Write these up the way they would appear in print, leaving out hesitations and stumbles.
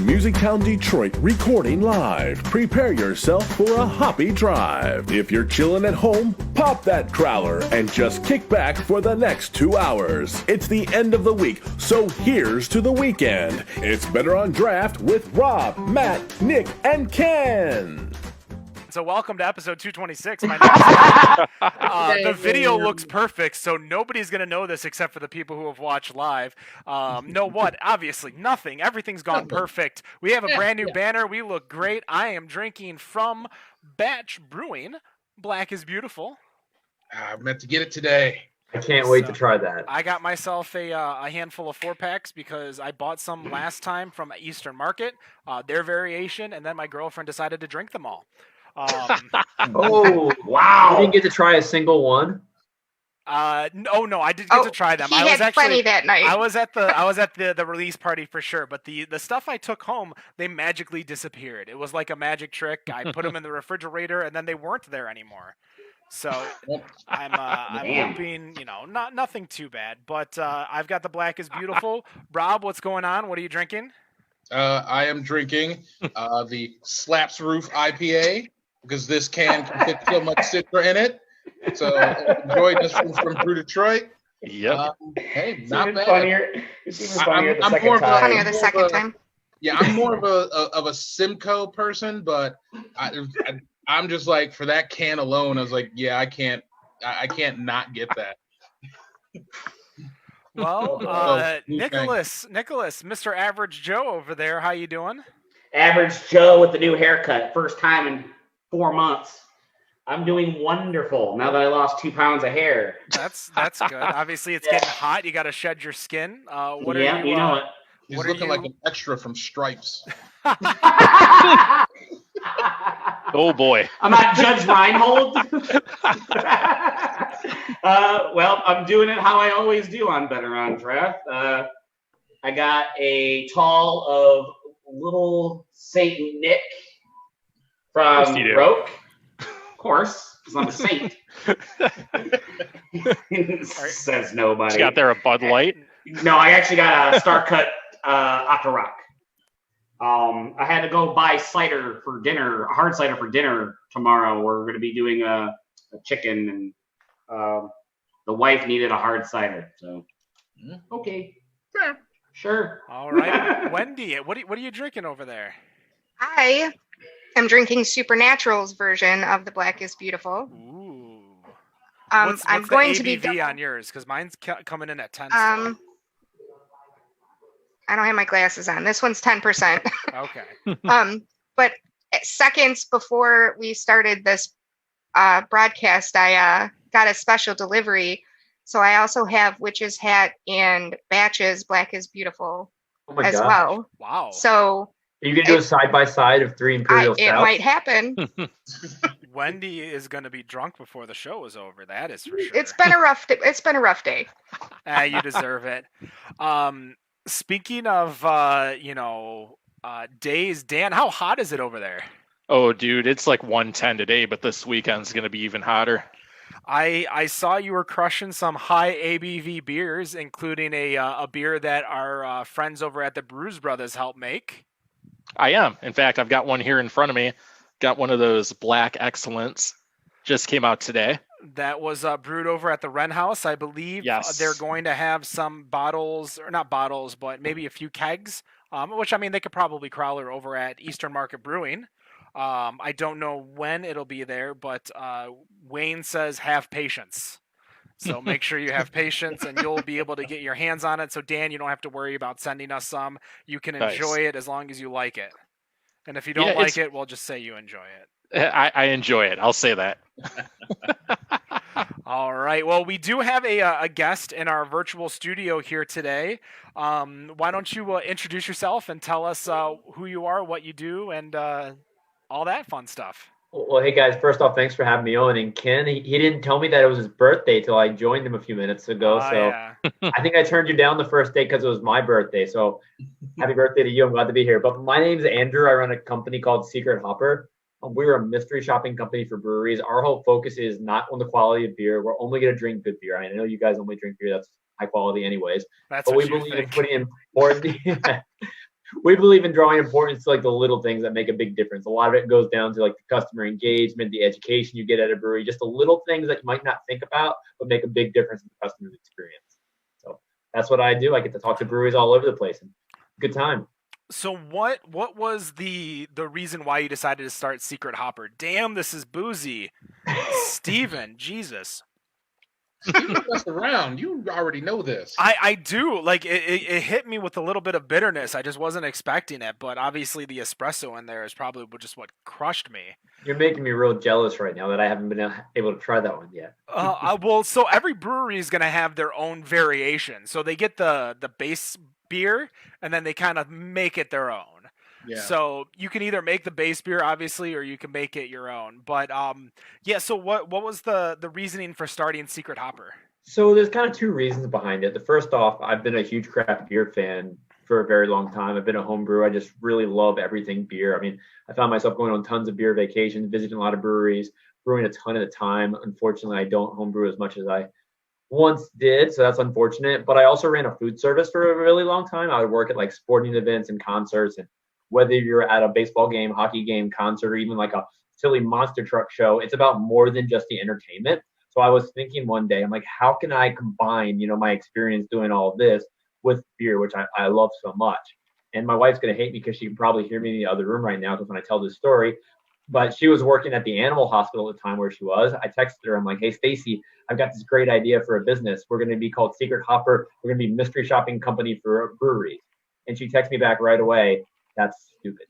Musictown, Detroit, recording live. Prepare yourself for a hoppy drive. If you're chilling at home, pop that crowler and just kick back for the next 2 hours. It's the end of the week, so here's to the weekend. It's Better on Draft with Rob, Matt, Nick, and Ken. So welcome to episode 226. My name is the video looks perfect, so nobody's going to know this except for the people who have watched live. Know what? Obviously, nothing. Everything's gone perfect. We have a brand new banner. We look great. I am drinking from Batch Brewing. Black is Beautiful. I meant to get it today. I can't wait to try that. I got myself a handful of 4-packs because I bought some last time from Eastern Market, their variation, and then my girlfriend decided to drink them all. Oh, wow. You didn't get to try a single one? No, I did get to try them. I was actually plenty that night. I was at the release party for sure, but the stuff I took home, they magically disappeared. It was like a magic trick. I put them in the refrigerator and then they weren't there anymore. So I'm hoping, nothing too bad, but I've got the Black is Beautiful. Rob, what's going on? What are you drinking? I am drinking the Slaps Roof IPA because this can fit so much citra in it. So enjoy this one from Brew Detroit. Yep. Hey, not bad. It's even funnier the second time. Yeah, I'm more of a Simcoe person, but I'm just like, for that can alone, I was like, yeah, I can't not get that. Well, Nicholas, Mr. Average Joe over there, how you doing? Average Joe with the new haircut, first time in 4 months. I'm doing wonderful now that I lost 2 pounds of hair. That's good. Obviously, it's getting hot. You got to shed your skin. You know it. He's looking like an extra from Stripes. Oh boy! I'm not Judge Reinhold. Well, I'm doing it how I always do on Better on Draft. I got a tall of Little Saint Nick from Roke. Of course, because I'm a saint. Says nobody. You got there a Bud Light? No, I actually got a Star Cut Octo Rock. I had to go buy cider for dinner, a hard cider for dinner tomorrow. We're going to be doing a chicken, and the wife needed a hard cider. So, okay, sure. All right, Wendy, what are you drinking over there? I am drinking Supernatural's version of the Black is Beautiful. Ooh. What's I'm the going ABV to be on yours because mine's coming in at 10. Still. I don't have my glasses on. This one's 10%. Okay. But seconds before we started this broadcast, I got a special delivery. So I also have Witch's Hat and Batch's Black is Beautiful as well. Wow. So are you going to do a side-by-side of 3 Imperial Stouts? It might happen. Wendy is going to be drunk before the show is over. That is for sure. It's been a rough day. You deserve it. Speaking of, days, Dan, how hot is it over there? Oh, dude, it's like 110 today, but this weekend's going to be even hotter. I saw you were crushing some high ABV beers, including a beer that our friends over at the Brews Brothers helped make. I am. In fact, I've got one here in front of me. Got one of those Black Excellence. Just came out today. That was brewed over at the Wren House, I believe. Yes. They're going to have some bottles, or not bottles, but maybe a few kegs, which, I mean, they could probably crowler over at Eastern Market Brewing. I don't know when it'll be there, but Wayne says have patience. So make sure you have patience, and you'll be able to get your hands on it. So, Dan, you don't have to worry about sending us some. You can enjoy it as long as you like it. And if you don't like it, we'll just say you enjoy it. I enjoy it. I'll say that. All right. Well, we do have a guest in our virtual studio here today. Why don't you introduce yourself and tell us who you are, what you do, and all that fun stuff. Well, hey guys, first off, thanks for having me on. And Ken, he didn't tell me that it was his birthday till I joined him a few minutes ago. I think I turned you down the first day because it was my birthday. So happy birthday to you. I'm glad to be here. But my name's Andrew. I run a company called Secret Hopper. We're a mystery shopping company for breweries. Our whole focus is not on the quality of beer. We're only going to drink good beer. I know you guys only drink beer that's high quality anyways. But we believe in putting important we believe in drawing importance to like the little things that make a big difference. A lot of it goes down to like the customer engagement, the education you get at a brewery, just the little things that you might not think about, but make a big difference in the customer's experience. So that's what I do. I get to talk to breweries all over the place, and good time. So what was the reason why you decided to start Secret Hopper? Damn, this is boozy. Steven, Jesus. You mess around. You already know this. I do. Like, it hit me with a little bit of bitterness. I just wasn't expecting it, but obviously the espresso in there is probably just what crushed me. You're making me real jealous right now that I haven't been able to try that one yet. Well, so every brewery is going to have their own variation. So they get the base beer, and then they kind of make it their own. Yeah. So you can either make the base beer, obviously, or you can make it your own. But yeah. So what was the reasoning for starting Secret Hopper? So there's kind of two reasons behind it. The first off, I've been a huge craft beer fan for a very long time. I've been a home brewer. I just really love everything beer. I mean, I found myself going on tons of beer vacations, visiting a lot of breweries, brewing a ton at a time. Unfortunately, I don't home brew as much as I once did, so that's unfortunate. But I also ran a food service for a really long time. I would work at like sporting events and concerts, and whether you're at a baseball game, hockey game, concert, or even like a silly monster truck show, it's about more than just the entertainment. So I was thinking one day, I'm like, how can I combine, my experience doing all of this with beer, which I love so much. And my wife's going to hate me because she can probably hear me in the other room right now because when I tell this story, but she was working at the animal hospital at the time where she was. I texted her. I'm like, hey, Stacy, I've got this great idea for a business. We're going to be called Secret Hopper. We're going to be a mystery shopping company for breweries. And she texted me back right away. That's stupid.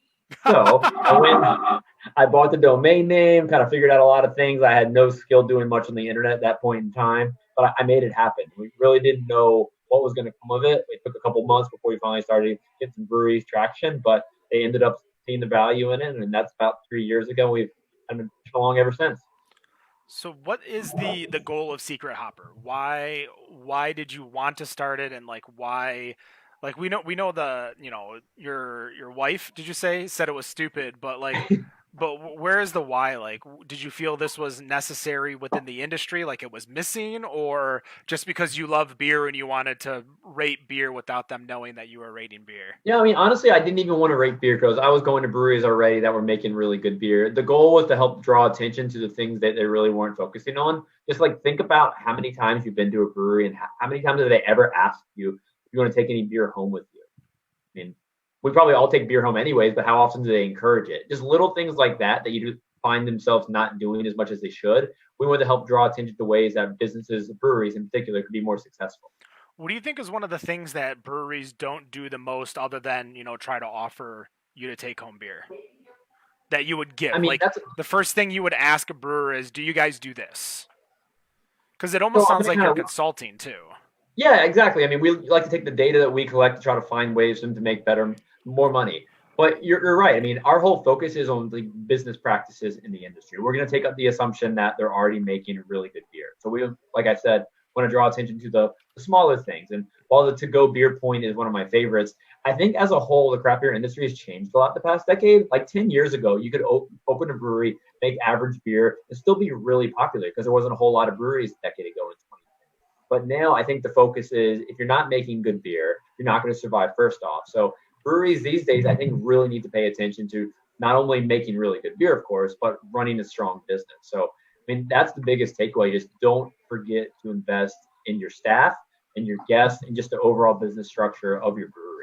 So I bought the domain name, kind of figured out a lot of things. I had no skill doing much on the internet at that point in time, but I made it happen. We really didn't know what was going to come of it. It took a couple months before we finally started getting some breweries traction, but they ended up seeing the value in it, and that's about 3 years ago. We've been pushing along ever since. So what is the goal of Secret Hopper? Why did you want to start it, and like why? Like we know the your wife, did you say, said it was stupid, but like but where is the why? Like, did you feel this was necessary within the industry, like it was missing, or just because you love beer and you wanted to rate beer without them knowing that you were rating beer? Yeah, I mean, honestly, I didn't even want to rate beer because I was going to breweries already that were making really good beer. The goal was to help draw attention to the things that they really weren't focusing on. Just like think about how many times you've been to a brewery and how many times have they ever asked you if you want to take any beer home with you. I mean, we probably all take beer home anyways, but how often do they encourage it? Just little things like that you find themselves not doing as much as they should. We want to help draw attention to ways that businesses, breweries in particular, could be more successful. What do you think is one of the things that breweries don't do the most other than, try to offer you to take home beer that you would give? I mean, like the first thing you would ask a brewer is, do you guys do this? Because it almost sounds like you're consulting too. Yeah, exactly. I mean, we like to take the data that we collect to try to find ways for them to make more money. But you're right. I mean, our whole focus is on the business practices in the industry. We're going to take up the assumption that they're already making really good beer. So we, like I said, want to draw attention to the smaller things. And while the to-go beer point is one of my favorites, I think as a whole, the craft beer industry has changed a lot the past decade. Like 10 years ago, you could open a brewery, make average beer, and still be really popular because there wasn't a whole lot of breweries a decade ago in 2010. But now I think the focus is if you're not making good beer, you're not going to survive first off. So breweries these days, I think, really need to pay attention to not only making really good beer, of course, but running a strong business. So, I mean, that's the biggest takeaway. Just don't forget to invest in your staff and your guests and just the overall business structure of your brewery.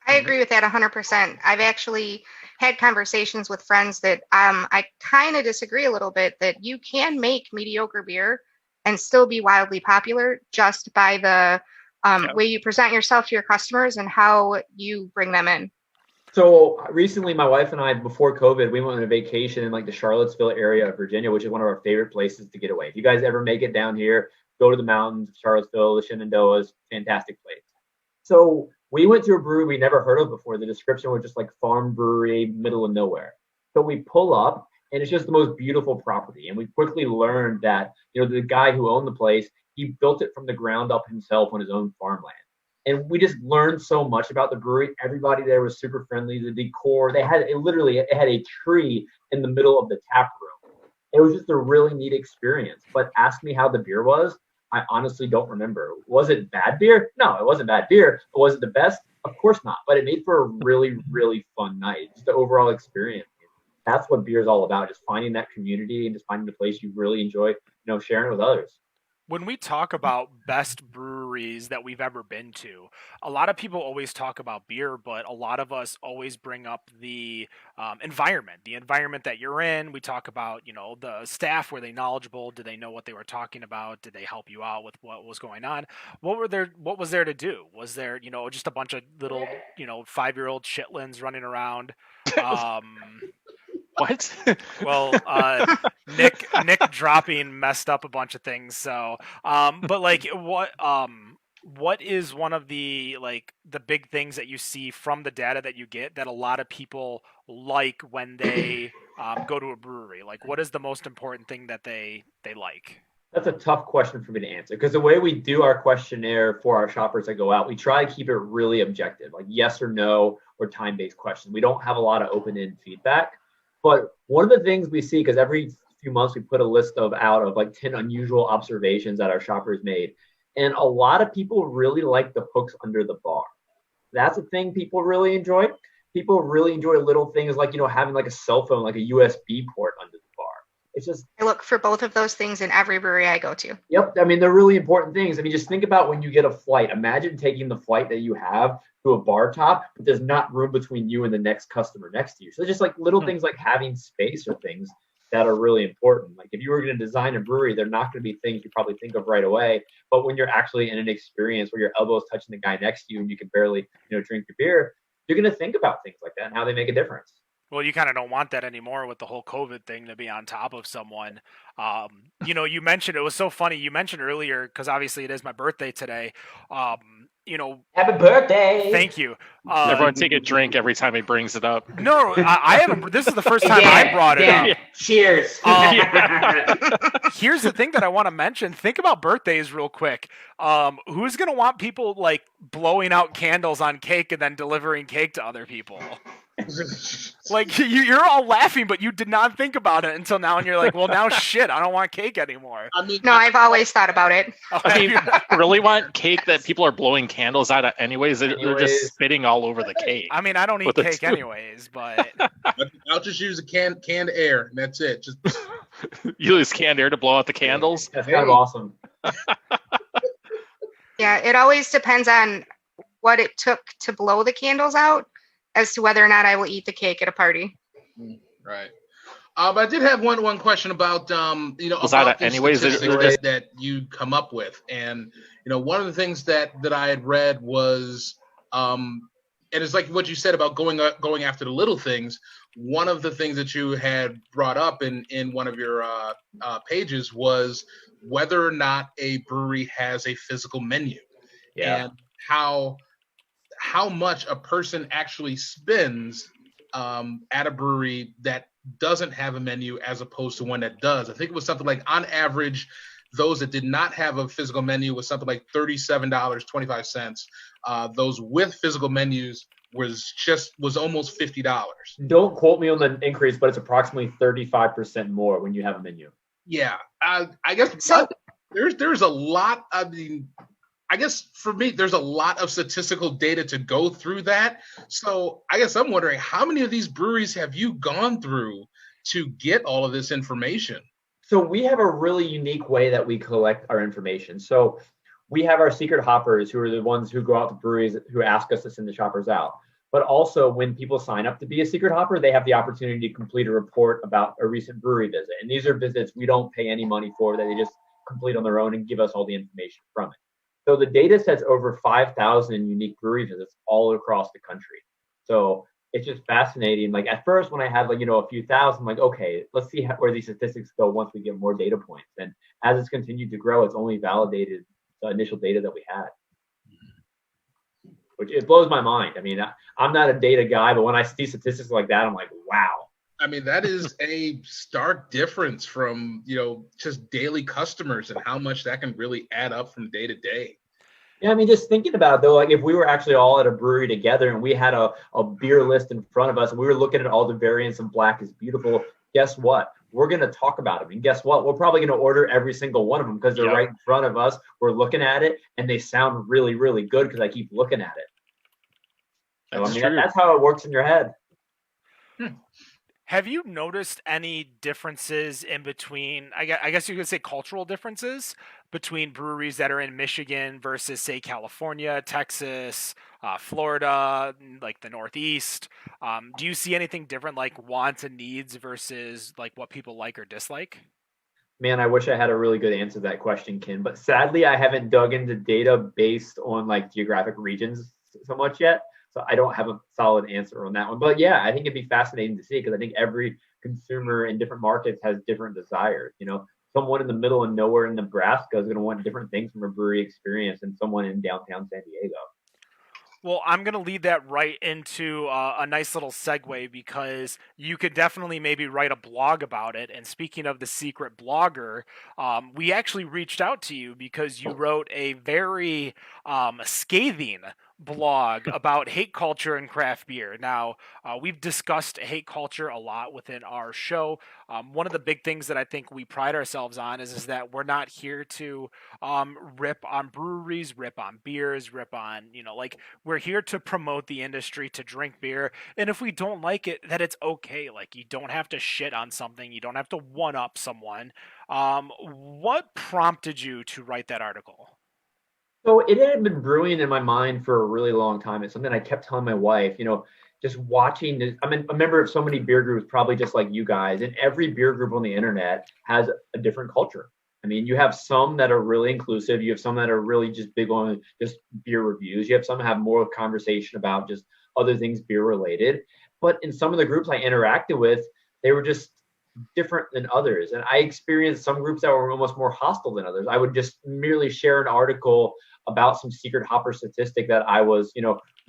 I agree with that 100%. I've actually had conversations with friends that I kind of disagree a little bit, that you can make mediocre beer and still be wildly popular just by the way you present yourself to your customers and how you bring them in. So recently, my wife and I, before COVID, we went on a vacation in like the Charlottesville area of Virginia, which is one of our favorite places to get away. If you guys ever make it down here, go to the mountains, Charlottesville, the Shenandoahs, fantastic place. So we went to a brewery we never heard of before. The description was just like farm brewery, middle of nowhere. So we pull up, and it's just the most beautiful property. And we quickly learned that, the guy who owned the place, he built it from the ground up himself on his own farmland. And we just learned so much about the brewery. Everybody there was super friendly. The decor, it had a tree in the middle of the tap room. It was just a really neat experience. But ask me how the beer was. I honestly don't remember. Was it bad beer? No, it wasn't bad beer. But was it the best? Of course not. But it made for a really, really fun night. Just the overall experience. That's what beer is all about. Just finding that community and just finding the place you really enjoy, sharing it with others. When we talk about best breweries that we've ever been to, a lot of people always talk about beer, but a lot of us always bring up the environment that you're in. We talk about, the staff. Were they knowledgeable? Did they know what they were talking about? Did they help you out with what was going on? What was there to do? Was there, just a bunch of little, 5-year-old shitlins running around? What? Well, Nick dropping messed up a bunch of things. So, but like, what is one of the big things that you see from the data that you get that a lot of people like when they go to a brewery? Like, what is the most important thing that they like? That's a tough question for me to answer because the way we do our questionnaire for our shoppers that go out, we try to keep it really objective, like yes or no or time-based questions. We don't have a lot of open-end feedback. But one of the things we see, because every few months we put a list out of like 10 unusual observations that our shoppers made. And a lot of people really like the hooks under the bar. That's a thing people really enjoy. People really enjoy little things like, having like a cell phone, like a USB port under the bar. It's just, I look for both of those things in every brewery I go to. Yep. I mean, they're really important things. I mean, just think about when you get a flight. Imagine taking the flight that you have to a bar top, but there's not room between you and the next customer next to you. So just like little things like having space or things that are really important. Like if you were going to design a brewery, they're not going to be things you probably think of right away. But when you're actually in an experience where your elbow is touching the guy next to you and you can barely, drink your beer, you're going to think about things like that and how they make a difference. Well, you kind of don't want that anymore with the whole COVID thing to be on top of someone. You mentioned, it was so funny. You mentioned earlier, because obviously it is my birthday today. Happy birthday! Thank you. Everyone take a drink every time he brings it up. No, I haven't. This is the first time I brought it up. Cheers. Here's the thing that I want to mention. Think about birthdays real quick. Who's going to want people like blowing out candles on cake and then delivering cake to other people? Like you're all laughing, but you did not think about it until now, and you're like, "Well, now shit, I don't want cake anymore." I mean, No, I've always thought about it. I mean, really want cake that people are blowing candles out of anyways? They're just spitting all over the cake. I mean, I don't eat cake anyways, but I'll just use a canned air, and that's it. Just you use canned air to blow out the candles. That's kind of awesome. Yeah, it always depends on what it took to blow the candles out as to whether or not I will eat the cake at a party. Right. I did have one question about Was about that anyways statistics that you come up with, and one of the things that I had read was and it's like what you said about going after the little things. One of the things that you had brought up in one of your pages was whether or not a brewery has a physical menu, and how much a person actually spends at a brewery that doesn't have a menu as opposed to one that does. I think it was something like on average, those that did not have a physical menu was something like $37.25. Those with physical menus was almost $50. Don't quote me on the increase, but it's approximately 35% more when you have a menu. Yeah, I guess So- there's a lot. I mean, I guess for me, there's a lot of statistical data to go through that. So I guess I'm wondering, how many of these breweries have you gone through to get all of this information? So we have a really unique way that we collect our information. So we have our secret hoppers, who are the ones who go out to breweries who ask us to send the shoppers out. But also when people sign up to be a secret hopper, they have the opportunity to complete a report about a recent brewery visit. And these are visits we don't pay any money for, that they just complete on their own and give us all the information from it. So the data set's over 5,000 unique brewery visits all across the country. So it's just fascinating. Like at first when I had a few thousand, I'm like, okay, let's see where these statistics go once we get more data points. And as it's continued to grow, it's only validated the initial data that we had. Which it blows my mind. I mean, I'm not a data guy, but when I see statistics like that, I'm like, wow. I mean, that is a stark difference from, just daily customers and how much that can really add up from day to day. Yeah, I mean, just thinking about it, though, like if we were actually all at a brewery together and we had a beer list in front of us and we were looking at all the variants of Black is Beautiful, guess what? we're going to talk about them. And guess what? We're probably going to order every single one of them because they're right in front of us. We're looking at it, and they sound really, really good because I keep looking at it. So, That's true. that's how it works in your head. Have you noticed any differences in between, I guess you could say cultural differences between breweries that are in Michigan versus, say, California, Texas, Florida, like the Northeast? Do you see anything different, like wants and needs versus like what people like or dislike? Man, I wish I had a really good answer to that question, Ken. But sadly, I haven't dug into data based on like geographic regions so much yet. So I don't have a solid answer on that one. But yeah, I think it'd be fascinating to see because I think every consumer in different markets has different desires. Someone in the middle of nowhere in Nebraska is going to want different things from a brewery experience than someone in downtown San Diego. Well, I'm going to lead that right into a nice little segue because you could definitely maybe write a blog about it. And speaking of the secret blogger, we actually reached out to you because you wrote a very scathing blog about hate culture and craft beer. Now, we've discussed hate culture a lot within our show. One of the big things that I think we pride ourselves on is that we're not here to rip on breweries, rip on beers, rip on, like we're here to promote the industry, to drink beer. And if we don't like it, that it's okay. Like you don't have to shit on something. You don't have to one up someone. What prompted you to write that article? So it had been brewing in my mind for a really long time. It's something I kept telling my wife, just watching this. I'm a member of so many beer groups, probably just like you guys, and every beer group on the internet has a different culture. I mean, you have some that are really inclusive. You have some that are really just big on just beer reviews. You have some that have more conversation about just other things beer related. But in some of the groups I interacted with, they were just different than others. And I experienced some groups that were almost more hostile than others. I would just merely share an article about some secret hopper statistic that I was,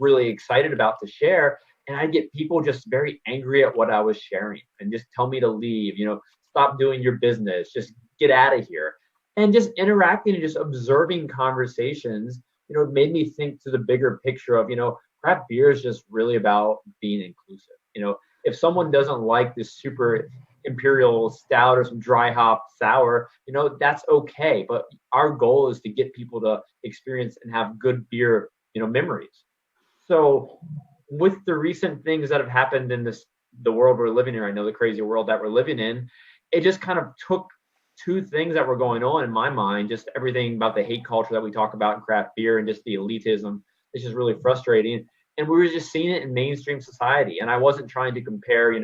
really excited about to share. And I get people just very angry at what I was sharing and just tell me to leave, stop doing your business, just get out of here. And just interacting and just observing conversations, it made me think to the bigger picture of, craft beer is just really about being inclusive. If someone doesn't like this super imperial stout or some dry hop sour, that's okay. But our goal is to get people to experience and have good beer, memories. So with the recent things that have happened in the world we're living in right now, the crazy world that we're living in, it just kind of took two things that were going on in my mind, just everything about the hate culture that we talk about in craft beer and just the elitism. It's just really frustrating. And we were just seeing it in mainstream society. And I wasn't trying to compare,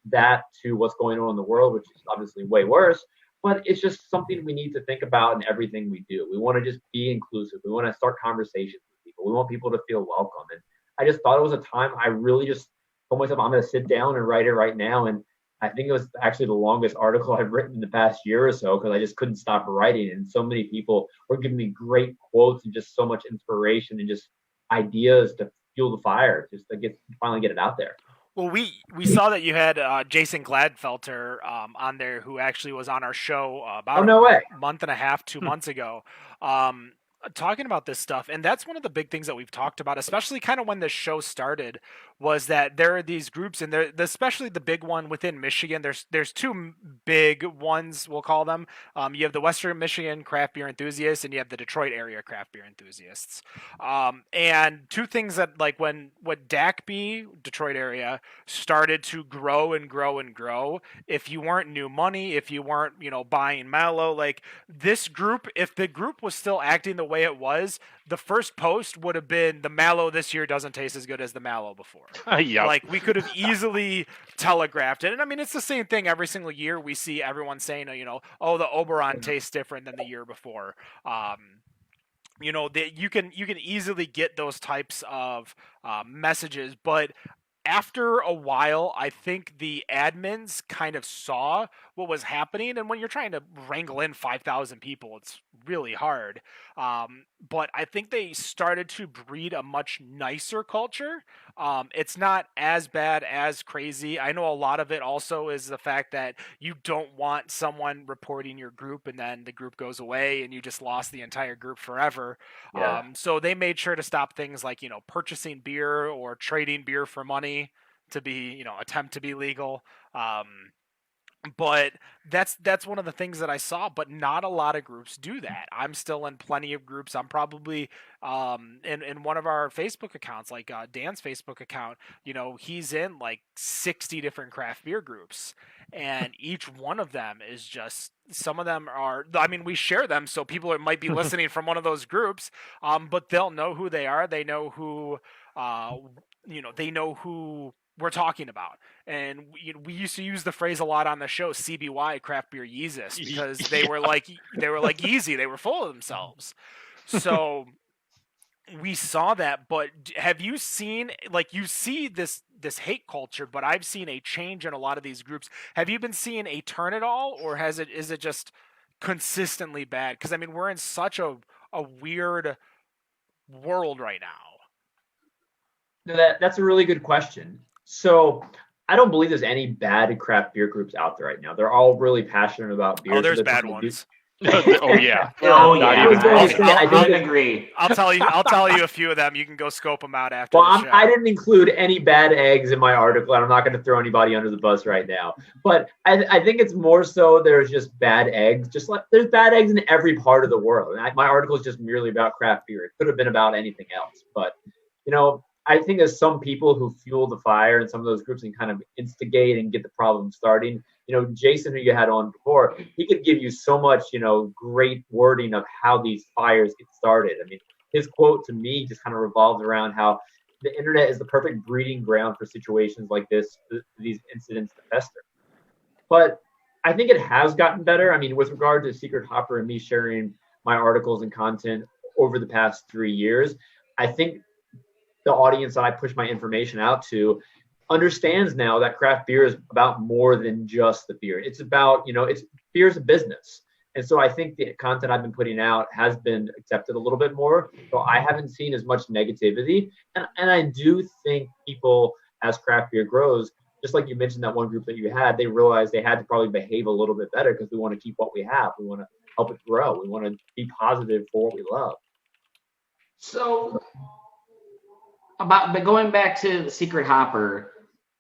that to what's going on in the world, which is obviously way worse. But it's just something we need to think about in everything we do. We want to just be inclusive. We want to start conversations with people. We want people to feel welcome. And I just thought it was a time I really just told myself I'm going to sit down and write it right now. And I think it was actually the longest article I've written in the past year or so because I just couldn't stop writing. And so many people were giving me great quotes and just so much inspiration and just ideas to fuel the fire, just to finally get it out there. Well, we saw that you had Jason Gladfelter on there, who actually was on our show about a month and a half, 2 months ago, talking about this stuff. And that's one of the big things that we've talked about, especially kind of when this show started, was that there are these groups, and especially the big one within Michigan. There's two big ones, we'll call them. You have the Western Michigan craft beer enthusiasts, and you have the Detroit area craft beer enthusiasts. And two things that, like, when DACB, Detroit area, started to grow and grow and grow, if you weren't new money, if you weren't, buying Mallow, like this group, if the group was still acting the way it was, the first post would have been the Mallow this year doesn't taste as good as the Mallow before. Yep. Like we could have easily telegraphed it. And I mean, it's the same thing every single year. We see everyone saying, oh, the Oberon tastes different than the year before. That you can easily get those types of messages, but after a while, I think the admins kind of saw what was happening. And when you're trying to wrangle in 5,000 people, it's really hard. But I think they started to breed a much nicer culture. It's not as bad as crazy. I know a lot of it also is the fact that you don't want someone reporting your group and then the group goes away and you just lost the entire group forever. Yeah. So they made sure to stop things like, purchasing beer or trading beer for money to be, attempt to be legal. But that's one of the things that I saw, but not a lot of groups do that. I'm still in plenty of groups. I'm probably in one of our Facebook accounts, like Dan's Facebook account, he's in like 60 different craft beer groups, and each one of them is just, some of them are, I mean, we share them so people might be listening from one of those groups, but they'll know who they are. They know who they know who we're talking about. And we used to use the phrase a lot on the show, CBY, craft beer Yeezus, because they were like Yeezy, they were full of themselves. So we saw that. But have you seen, like, you see this hate culture, but I've seen a change in a lot of these groups. Have you been seeing a turn at all, or is it just consistently bad? Because I mean, we're in such a weird world right now. That's a really good question. So I don't believe there's any bad craft beer groups out there right now. They're all really passionate about beer. Oh, there's bad ones. Oh yeah. Oh yeah. I I agree. I'll tell you a few of them. You can go scope them out after Well, the show. I didn't include any bad eggs in my article, and I'm not going to throw anybody under the bus right now. But I think it's more so there's just bad eggs. Just like there's bad eggs in every part of the world. And my article is just merely about craft beer. It could have been about anything else. But, I think there's some people who fuel the fire in some of those groups and kind of instigate and get the problem starting. Jason, who you had on before, he could give you so much, great wording of how these fires get started. I mean, his quote to me just kind of revolves around how the internet is the perfect breeding ground for situations like this, these incidents to fester. But I think it has gotten better. I mean, with regard to Secret Hopper and me sharing my articles and content over the past 3 years, I think the audience that I push my information out to understands now that craft beer is about more than just the beer. It's about, beer is a business. And so I think the content I've been putting out has been accepted a little bit more. So I haven't seen as much negativity. And I do think people, as craft beer grows, just like you mentioned that one group that you had, they realized they had to probably behave a little bit better because we want to keep what we have. We want to help it grow. We want to be positive for what we love. So, but going back to the Secret Hopper,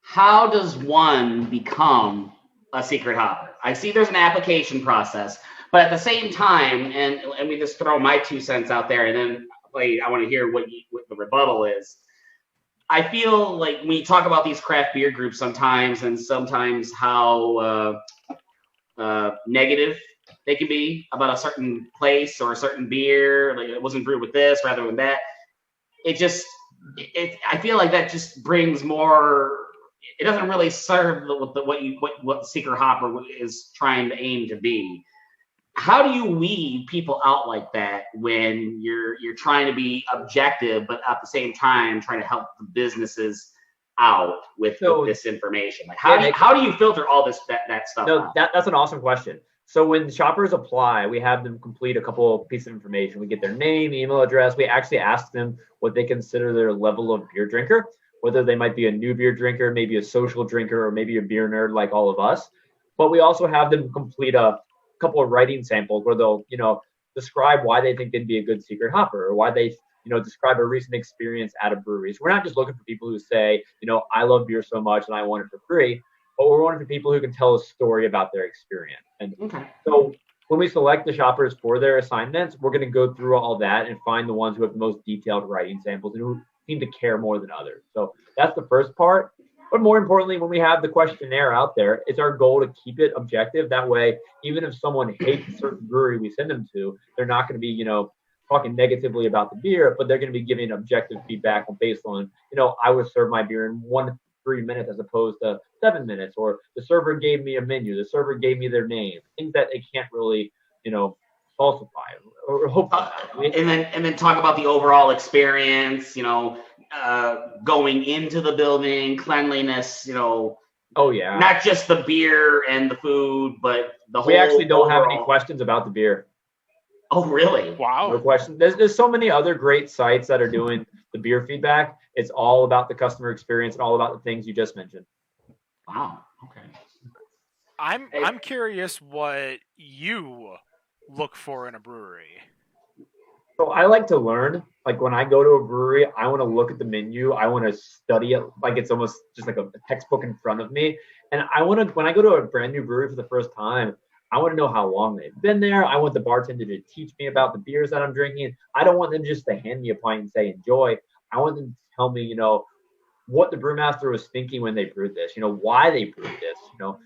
how does one become a Secret Hopper? I see there's an application process, but at the same time, and let me just throw my 2 cents out there, and then I want to hear what the rebuttal is. I feel like we talk about these craft beer groups sometimes, and sometimes how negative they can be about a certain place or a certain beer, like it wasn't brewed with this rather than that. I feel like that just brings more. It doesn't really serve what Secret Hopper is trying to aim to be. How do you weed people out like that when you're trying to be objective, but at the same time trying to help the businesses out with this information? Like how do you filter all that stuff out? That's an awesome question. So when shoppers apply, we have them complete a couple of pieces of information. We get their name, email address. We actually ask them what they consider their level of beer drinker, whether they might be a new beer drinker, maybe a social drinker, or maybe a beer nerd like all of us. But we also have them complete a couple of writing samples where they'll, describe why they think they'd be a good secret hopper, or why they, describe a recent experience at a brewery. So we're not just looking for people who say, I love beer so much and I want it for free, but we're wanting for people who can tell a story about their experience. And so when we select the shoppers for their assignments, we're going to go through all that and find the ones who have the most detailed writing samples and who seem to care more than others. So that's the first part. But more importantly, when we have the questionnaire out there, it's our goal to keep it objective. That way, even if someone hates a certain brewery we send them to, they're not going to be, talking negatively about the beer, but they're going to be giving objective feedback based on, I would serve my beer in 1 to 3 minutes as opposed to 7 minutes, or the server gave me a menu, the server gave me their name, things that they can't really, falsify or hope. And then talk about the overall experience, going into the building, cleanliness, Oh yeah. Not just the beer and the food, but the whole. We actually don't have any questions about the beer. Oh really? Wow. No question. There's so many other great sites that are doing the beer feedback. It's all about the customer experience and all about the things you just mentioned. Wow. Okay. I'm curious what you look for in a brewery. So I like to learn. Like when I go to a brewery, I want to look at the menu. I want to study it like it's almost just like a textbook in front of me. And I want to, when I go to a brand new brewery for the first time, I want to know how long they've been there. I want the bartender to teach me about the beers that I'm drinking. I don't want them just to hand me a pint and say enjoy. I want them to tell me, you know, what the brewmaster was thinking when they brewed this, you know, why they brewed this, you know,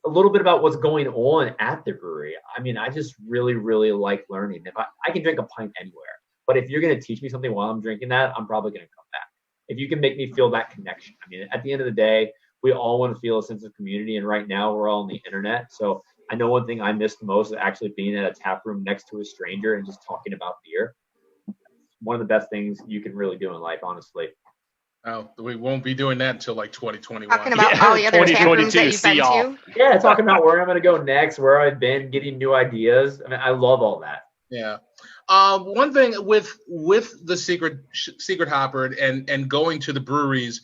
a little bit about what's going on at the brewery. I mean, I just really, really like learning. If I can drink a pint anywhere, but if you're going to teach me something while I'm drinking that, I'm probably going to come back. If you can make me feel that connection. I mean, at the end of the day, we all want to feel a sense of community. And right now we're all on the internet. So I know one thing I miss the most is actually being at a tap room next to a stranger and just talking about beer. One of the best things you can really do in life, honestly. Oh, we won't be doing that until like 2021. Talking about all the other tap rooms that you've been to. Yeah, talking about where I'm going to go next, where I've been, getting new ideas. I mean, I love all that. Yeah. One thing with the secret hopper and going to the breweries,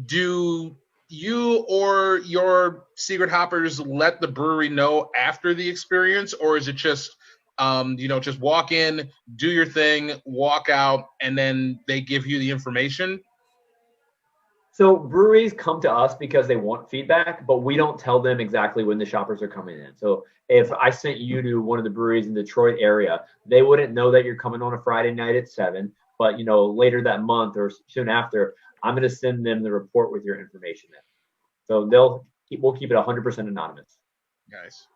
do you or your secret hoppers let the brewery know after the experience, or is it just just walk in, do your thing, walk out, and then they give you the information? So breweries come to us because they want feedback, but we don't tell them exactly when the shoppers are coming in. So if I sent you to one of the breweries in the Detroit area, they wouldn't know that you're coming on a Friday night at 7. But later that month or soon after, I'm going to send them the report with your information in. So we'll keep it 100% anonymous. Nice.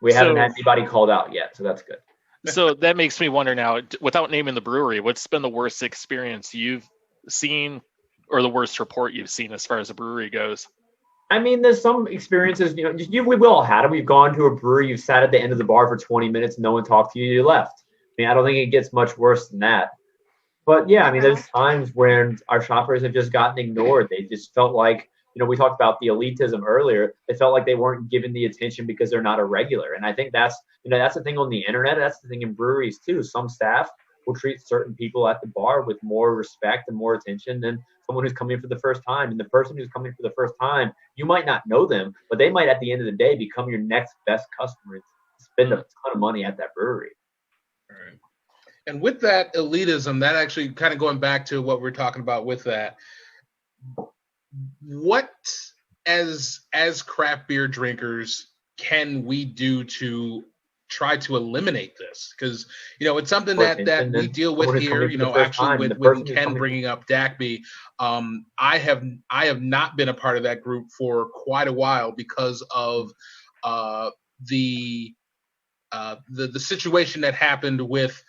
We haven't had anybody called out yet, so that's good. So that makes me wonder now, without naming the brewery, what's been the worst experience you've seen, or the worst report you've seen as far as a brewery goes? I mean, there's some experiences, we've all had them. We've gone to a brewery, you've sat at the end of the bar for 20 minutes, no one talked to you, you left. I mean, I don't think it gets much worse than that. But yeah, I mean, there's times when our shoppers have just gotten ignored. They just felt like, we talked about the elitism earlier. They felt like they weren't given the attention because they're not a regular. And I think that's the thing on the internet. That's the thing in breweries too. Some staff will treat certain people at the bar with more respect and more attention than someone who's coming for the first time. And the person who's coming for the first time, you might not know them, but they might at the end of the day become your next best customer and spend a ton of money at that brewery. All right. And with that elitism, that actually kind of going back to what we're talking about with that, what as craft beer drinkers can we do to try to eliminate this? Because it's something that we deal with here. Actually with Ken bringing up DACB, I have not been a part of that group for quite a while because of the situation that happened with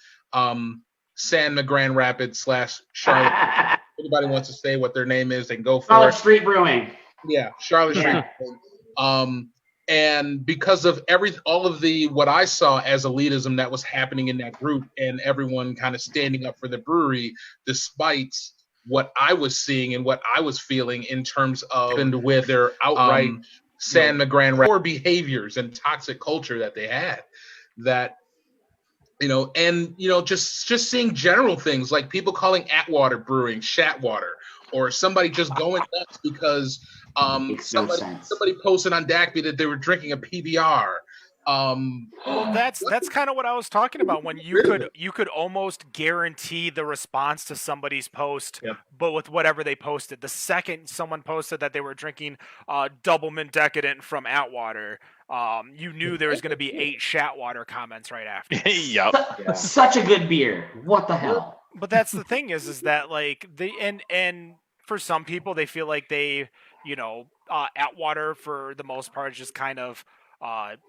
San the Grand Rapids / Charlotte. Anybody wants to say what their name is, they can go for Charlotte it. Street Brewing. Yeah, Charlotte Street Brewing. And because of all of the what I saw as elitism that was happening in that group, and everyone kind of standing up for the brewery, despite what I was seeing and what I was feeling in terms of with their outright San the Grand Rapids poor behaviors and toxic culture that they had, that just seeing general things like people calling Atwater Brewing Shatwater, or somebody just going nuts because somebody posted on DACB that they were drinking a PBR. Well, that's kind of what I was talking about, when you could almost guarantee the response to somebody's post, Yep. but with whatever they posted. The second someone posted that they were drinking Doublemint Decadent from Atwater, you knew there was going to be 8 Shatwater comments right after. Yep. Yeah. Such a good beer. What the hell? But that's the thing is that like and for some people they feel like they Atwater for the most part just kind of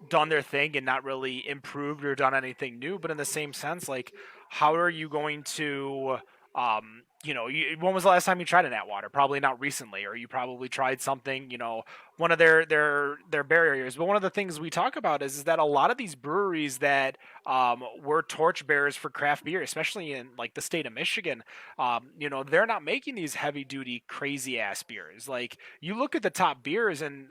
done their thing and not really improved or done anything new. But in the same sense, like, how are you going to when was the last time you tried an Atwater? Probably not recently, or you probably tried something, one of their barriers. But one of the things we talk about is that a lot of these breweries that were torchbearers for craft beer, especially in like the state of Michigan, they're not making these heavy duty, crazy ass beers. Like, you look at the top beers and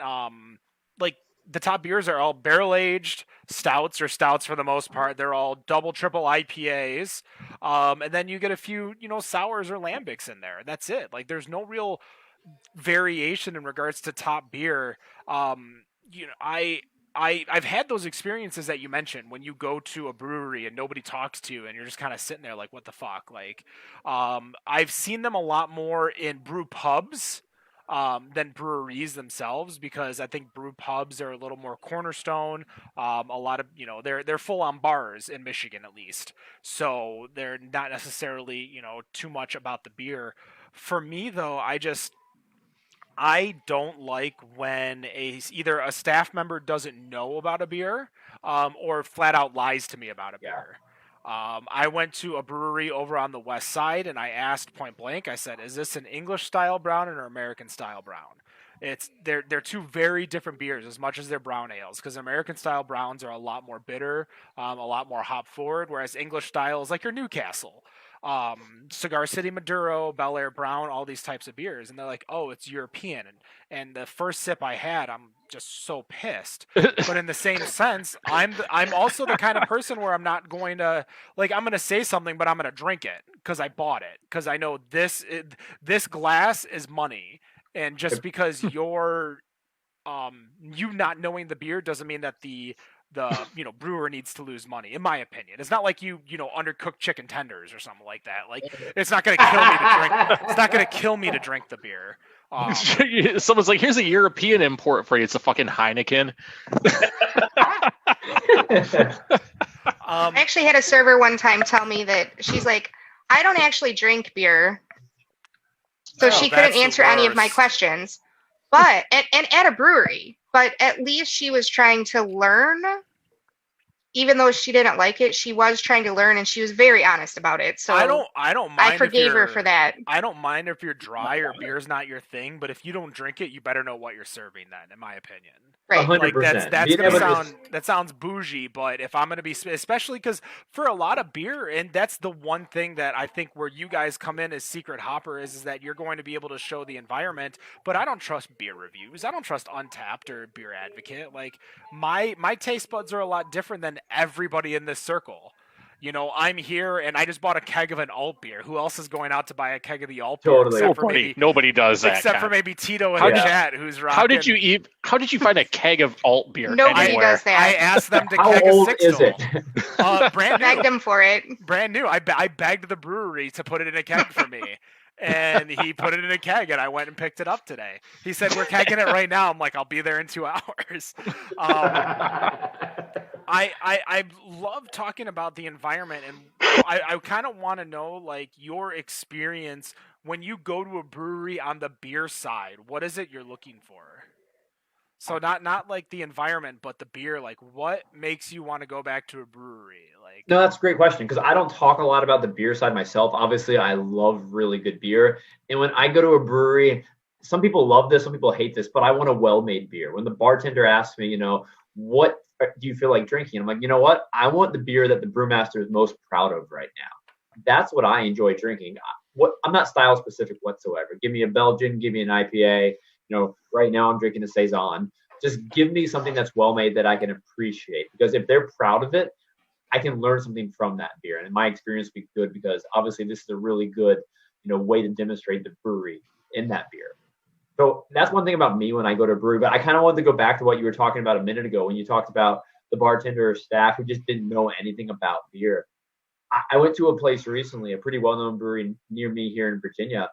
the top beers are all barrel aged stouts for the most part. They're all double, triple IPAs. And then you get a few, sours or lambics in there. That's it. Like, there's no real variation in regards to top beer. I've had those experiences that you mentioned when you go to a brewery and nobody talks to you and you're just kind of sitting there like, what the fuck? Like, I've seen them a lot more in brew pubs. than breweries themselves, because I think brew pubs are a little more cornerstone. A lot of, they're full on bars in Michigan at least, so they're not necessarily too much about the beer. For me though, I don't like when either a staff member doesn't know about a beer, or flat out lies to me about a beer. I went to a brewery over on the west side, and I asked point blank. I said, "Is this an English style brown or an American style brown?" They're two very different beers as much as they're brown ales, because American style browns are a lot more bitter, a lot more hop forward, whereas English style is like your Newcastle, Cigar City Maduro, Bel Air Brown, all these types of beers, and they're like, "Oh, it's European." And the first sip I had, I'm just so pissed. But in the same sense, I'm also the kind of person where I'm not going to, like, I'm going to say something, but I'm going to drink it because I bought it, because I know this glass is money, and just because you not knowing the beer doesn't mean that the brewer needs to lose money, in my opinion. It's not like you undercooked chicken tenders or something like that. Like, it's not going to kill me to drink. It's not going to kill me to drink the beer. Someone's like, "Here's a European import for you." It's a fucking Heineken. I actually had a server one time tell me that she's like, "I don't actually drink beer," so she couldn't answer any of my questions. But and at a brewery, but at least she was trying to learn. Even though she didn't like it, she was trying to learn, and she was very honest about it. So I don't mind. I forgave her for that. I don't mind if you're dry or beer's not your thing, but if you don't drink it, you better know what you're serving. Then, in my opinion, right? 100%. That's gonna sound, that sounds bougie, but if I'm gonna be, especially because for a lot of beer, and that's the one thing that I think where you guys come in as secret hopper is that you're going to be able to show the environment. But I don't trust beer reviews. I don't trust Untapped or Beer Advocate. Like, my taste buds are a lot different than everybody in this circle. I'm here and I just bought a keg of an alt beer. Who else is going out to buy a keg of the alt beer? Totally. Nobody does that. Except for maybe Tito in the chat, who's rocking. How did you find a keg of alt beer? Nobody anywhere? does that. I asked them to How keg old a is it? brand new. Begged them for it. Brand new. I begged the brewery to put it in a keg for me. And he put it in a keg, and I went and picked it up today. He said, "We're kegging it right now." I'm like, "I'll be there in 2 hours." I love talking about the environment, and I kind of want to know, like, your experience when you go to a brewery on the beer side. What is it you're looking for? So not like the environment, but the beer. Like, what makes you want to go back to a brewery? Like, No, that's a great question, because I don't talk a lot about the beer side myself. Obviously, I love really good beer. And when I go to a brewery, some people love this, some people hate this, but I want a well-made beer. When the bartender asks me, what do you feel like drinking? I'm like, you know what? I want the beer that the brewmaster is most proud of right now. That's what I enjoy drinking. I'm not style specific whatsoever. Give me a Belgian, give me an IPA. Right now I'm drinking a Saison. Just give me something that's well-made that I can appreciate, because if they're proud of it, I can learn something from that beer. And in my experience, be good, because obviously this is a really good, way to demonstrate the brewery in that beer. So that's one thing about me when I go to a brewery. But I kind of wanted to go back to what you were talking about a minute ago when you talked about the bartender or staff who just didn't know anything about beer. I went to a place recently, a pretty well-known brewery near me here in Virginia,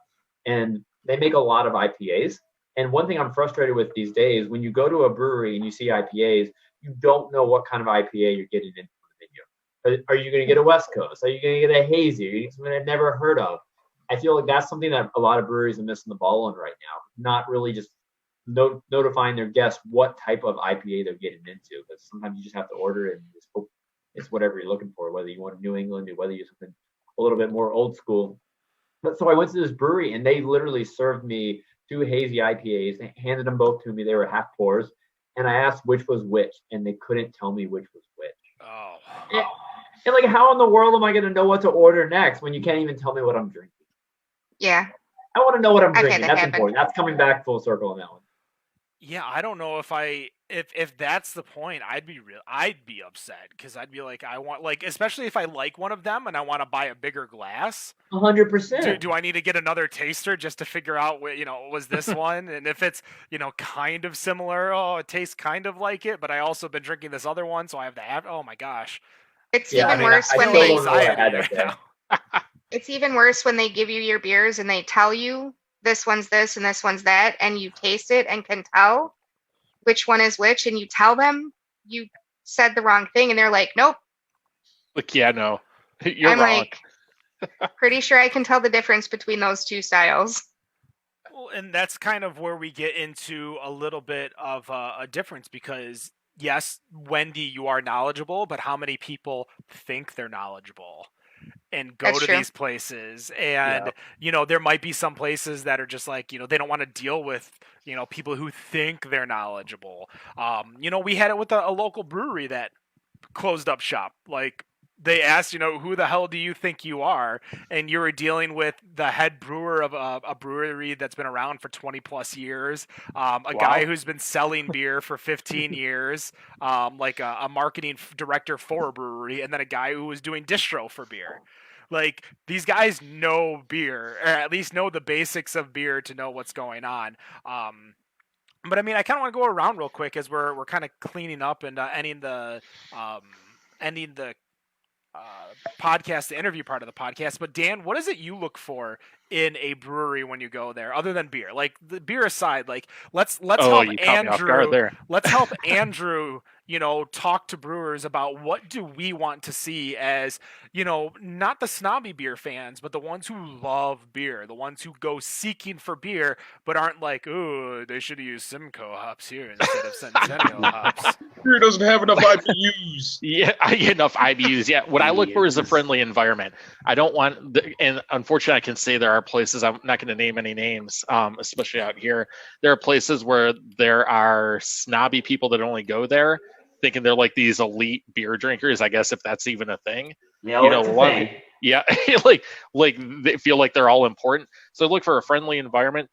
and they make a lot of IPAs. And one thing I'm frustrated with these days, when you go to a brewery and you see IPAs, you don't know what kind of IPA you're getting into the menu. Are you going to get a West Coast? Are you going to get a hazy? Are you getting something I've never heard of? I feel like that's something that a lot of breweries are missing the ball on right now. Not really just notifying their guests what type of IPA they're getting into, because sometimes you just have to order it and just hope it's whatever you're looking for, whether you want New England or whether you want something a little bit more old school. But so I went to this brewery and they literally served me 2 hazy IPAs. They handed them both to me. They were half pours. And I asked which was which, and they couldn't tell me which was which. oh, And like, how in the world am I going to know what to order next when you can't even tell me what I'm drinking? Yeah. I want to know what I'm I've had drinking. that That's happen. important. That's coming back full circle on that one. yeah. I don't know if that's the point. I'd be upset, because I'd be like, I want, like, especially if I like one of them and I want to buy a bigger glass. 100%. Do I need to get another taster just to figure out what, was this one? And if it's, kind of similar, it tastes kind of like it, but I also been drinking this other one, so I have to have, oh my gosh. It's Yeah, even I mean, worse I when still they don't know what I had that day. it's even worse when they give you your beers and they tell you this one's this and this one's that, and you taste it and can tell which one is which, and you tell them you said the wrong thing, and they're like, nope. Like, yeah, no, you're I'm wrong. like, pretty sure I can tell the difference between those two styles. Well, and that's kind of where we get into a little bit of a difference because, yes, Wendy, you are knowledgeable, but how many people think they're knowledgeable and go That's to true. these places? And, there might be some places that are just like, they don't want to deal with, people who think they're knowledgeable. We had it with a local brewery that closed up shop. Like, they asked, who the hell do you think you are? And you were dealing with the head brewer of a brewery that's been around for 20 plus years, guy who's been selling beer for 15 years, like a marketing director for a brewery, and then a guy who was doing distro for beer. Like, these guys know beer, or at least know the basics of beer to know what's going on. But I mean, I kind of want to go around real quick as we're kind of cleaning up and ending the podcast, the interview part of the podcast. But Dan, what is it you look for in a brewery when you go there, other than beer? Like, the beer aside, like let's help Andrew. Let's help Andrew. Talk to brewers about what do we want to see as, not the snobby beer fans, but the ones who love beer, the ones who go seeking for beer, but aren't like, oh, they should use Simcoe hops here instead of Centennial hops. Beer doesn't have enough IBUs. Yeah, enough IBUs. Yeah, what I look for is a friendly environment. I don't want, and unfortunately, I can say there are places, I'm not going to name any names, especially out here. There are places where there are snobby people that only go there thinking they're like these elite beer drinkers, I guess, if that's even a thing. Yeah, it's a thing. Yeah, like they feel like they're all important. So look for a friendly environment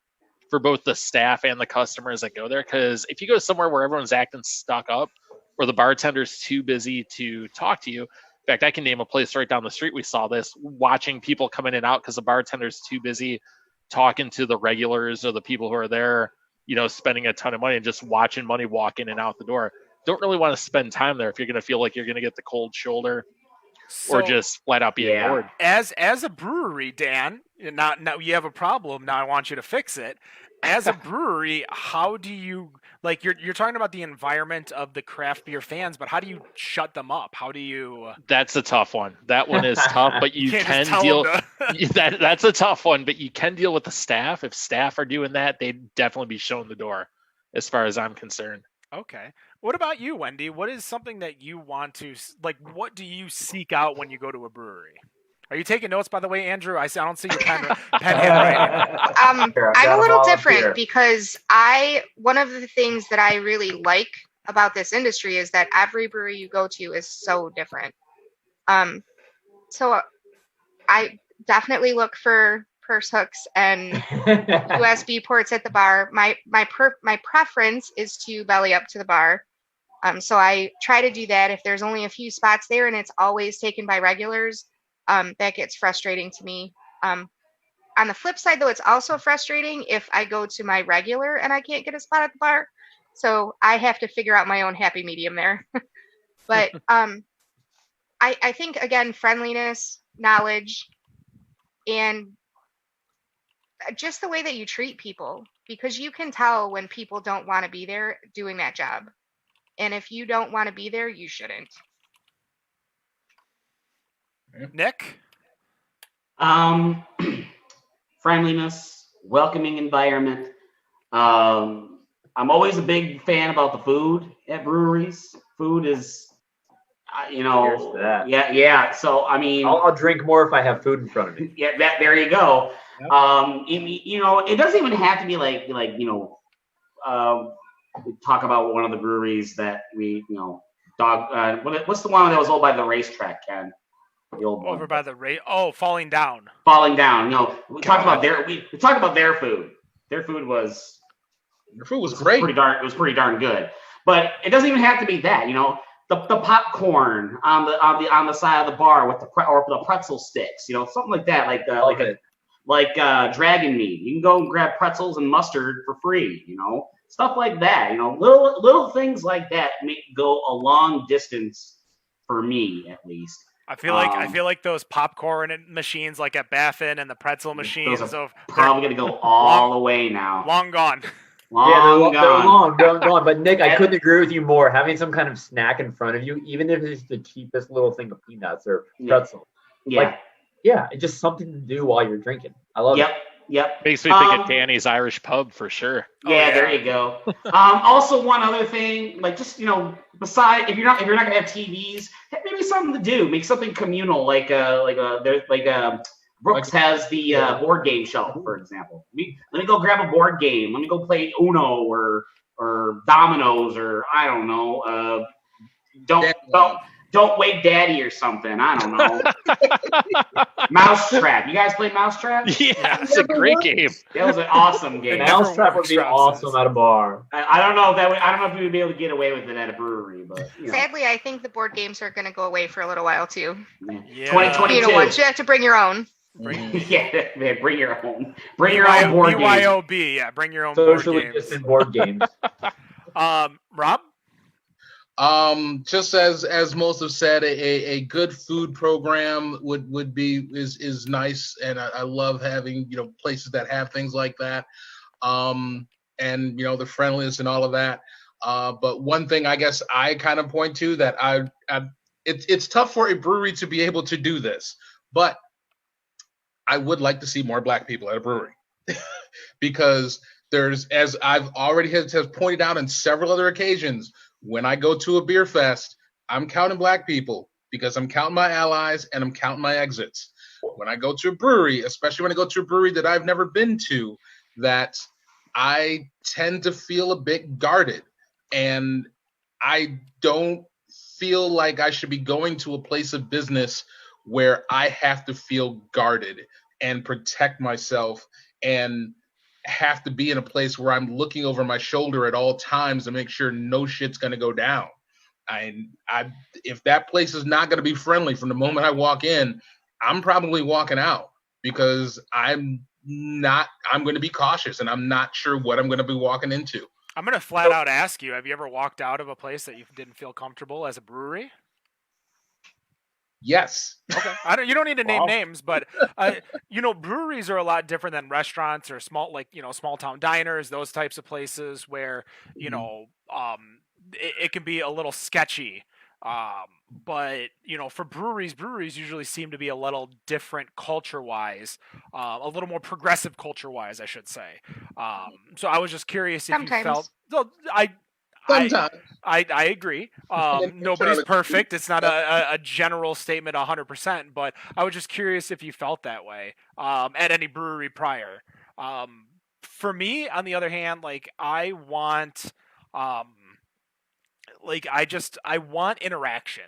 for both the staff and the customers that go there. Because if you go somewhere where everyone's acting stuck up, or the bartender's too busy to talk to you, in fact, I can name a place right down the street. We saw this, watching people come in and out because the bartender's too busy talking to the regulars or the people who are there, spending a ton of money and just watching money walk in and out the door. Don't really want to spend time there if you're going to feel like you're going to get the cold shoulder or just flat out be ignored. As a brewery, Dan, now you have a problem. Now I want you to fix it. As a brewery, how do you, like, you're talking about the environment of the craft beer fans, but how do you shut them up? How do you? That's a tough one. That one is tough, but you can deal. That's a tough one, but you can deal with the staff. If staff are doing that, they'd definitely be shown the door, as far as I'm concerned. Okay. What about you, Wendy? What is something that you want to, like, what do you seek out when you go to a brewery? Are you taking notes, by the way, Andrew? I don't see your pen handwriting. I'm a little different because one of the things that I really like about this industry is that every brewery you go to is so different. So I definitely look for purse hooks and USB ports at the bar. My preference is to belly up to the bar. So I try to do that if there's only a few spots there and it's always taken by regulars. That gets frustrating to me. On the flip side, though, it's also frustrating if I go to my regular and I can't get a spot at the bar. So I have to figure out my own happy medium there. But I think, again, friendliness, knowledge, and just the way that you treat people, because you can tell when people don't want to be there doing that job. And if you don't want to be there, you shouldn't. Nick? Friendliness, welcoming environment. I'm always a big fan about the food at breweries. Food is, Cheers to that. Yeah. So I mean, I'll drink more if I have food in front of me. Yeah, there you go. Yep. It doesn't even have to be like we talk about one of the breweries that we what's the one that was owned by the racetrack, Ken? The old one. Over by the Falling Down. Falling Down. We talked about their food. Their food was great. It was pretty darn good. But it doesn't even have to be that. The popcorn on the side of the bar with the pretzel sticks. Something like that. Like dragon meat. You can go and grab pretzels and mustard for free. Stuff like that. Little things like that go a long distance for me, at least. I feel like those popcorn machines like at Baffin and the pretzel machines Those are of probably going to go all the way now. long gone. Long gone. They're long. But Nick, I couldn't agree with you more. Having some kind of snack in front of you, even if it's the cheapest little thing of peanuts or pretzel. Yeah. It's just something to do while you're drinking. I love it. Yep. Makes me think of Danny's Irish Pub for sure. Yeah, there you go. Also, one other thing, like just beside if you're not gonna have TVs, maybe something to do. Make something communal, Brooks has the board game shelf, for example. Let me go grab a board game. Let me go play Uno or Dominoes or I don't know. Don't wake daddy or something. I don't know. Mousetrap. You guys play Mousetrap? Yeah, it's a great game. That was an awesome game. Mousetrap would be awesome at a bar. I don't know if we would be able to get away with it at a brewery, but Sadly, I think the board games are going to go away for a little while too. Yeah. 2022. You have to bring your own. Bring your own. Bring your own board game. BYOB. Yeah, bring your own Socially board games. distant board games. Rob? Just as most have said, a good food program would be is nice, and I love having places that have things like that, and the friendliness and all of that. But one thing I guess I kind of point to that it's tough for a brewery to be able to do this, but I would like to see more Black people at a brewery because there's, as I've already has pointed out on several other occasions. When I go to a beer fest, I'm counting Black people because I'm counting my allies and I'm counting my exits. When I go to a brewery, especially when I go to a brewery that I've never been to, that I tend to feel a bit guarded. And I don't feel like I should be going to a place of business where I have to feel guarded and protect myself and have to be in a place where I'm looking over my shoulder at all times to make sure no shit's going to go down. If that place is not going to be friendly from the moment I walk in, I'm probably walking out because I'm going to be cautious and I'm not sure what I'm going to be walking into. I'm going to flat out ask you, have you ever walked out of a place that you didn't feel comfortable as a brewery? Yes. Okay. You don't need to name names, but breweries are a lot different than restaurants or small town diners, those types of places where, it can be a little sketchy. But for breweries usually seem to be a little different culture-wise, a little more progressive culture-wise, I should say. So I was just curious if you felt. Sometimes. I agree. Nobody's perfect. It's not a general statement 100%, but I was just curious if you felt that way at any brewery prior. For me, on the other hand, I want interaction.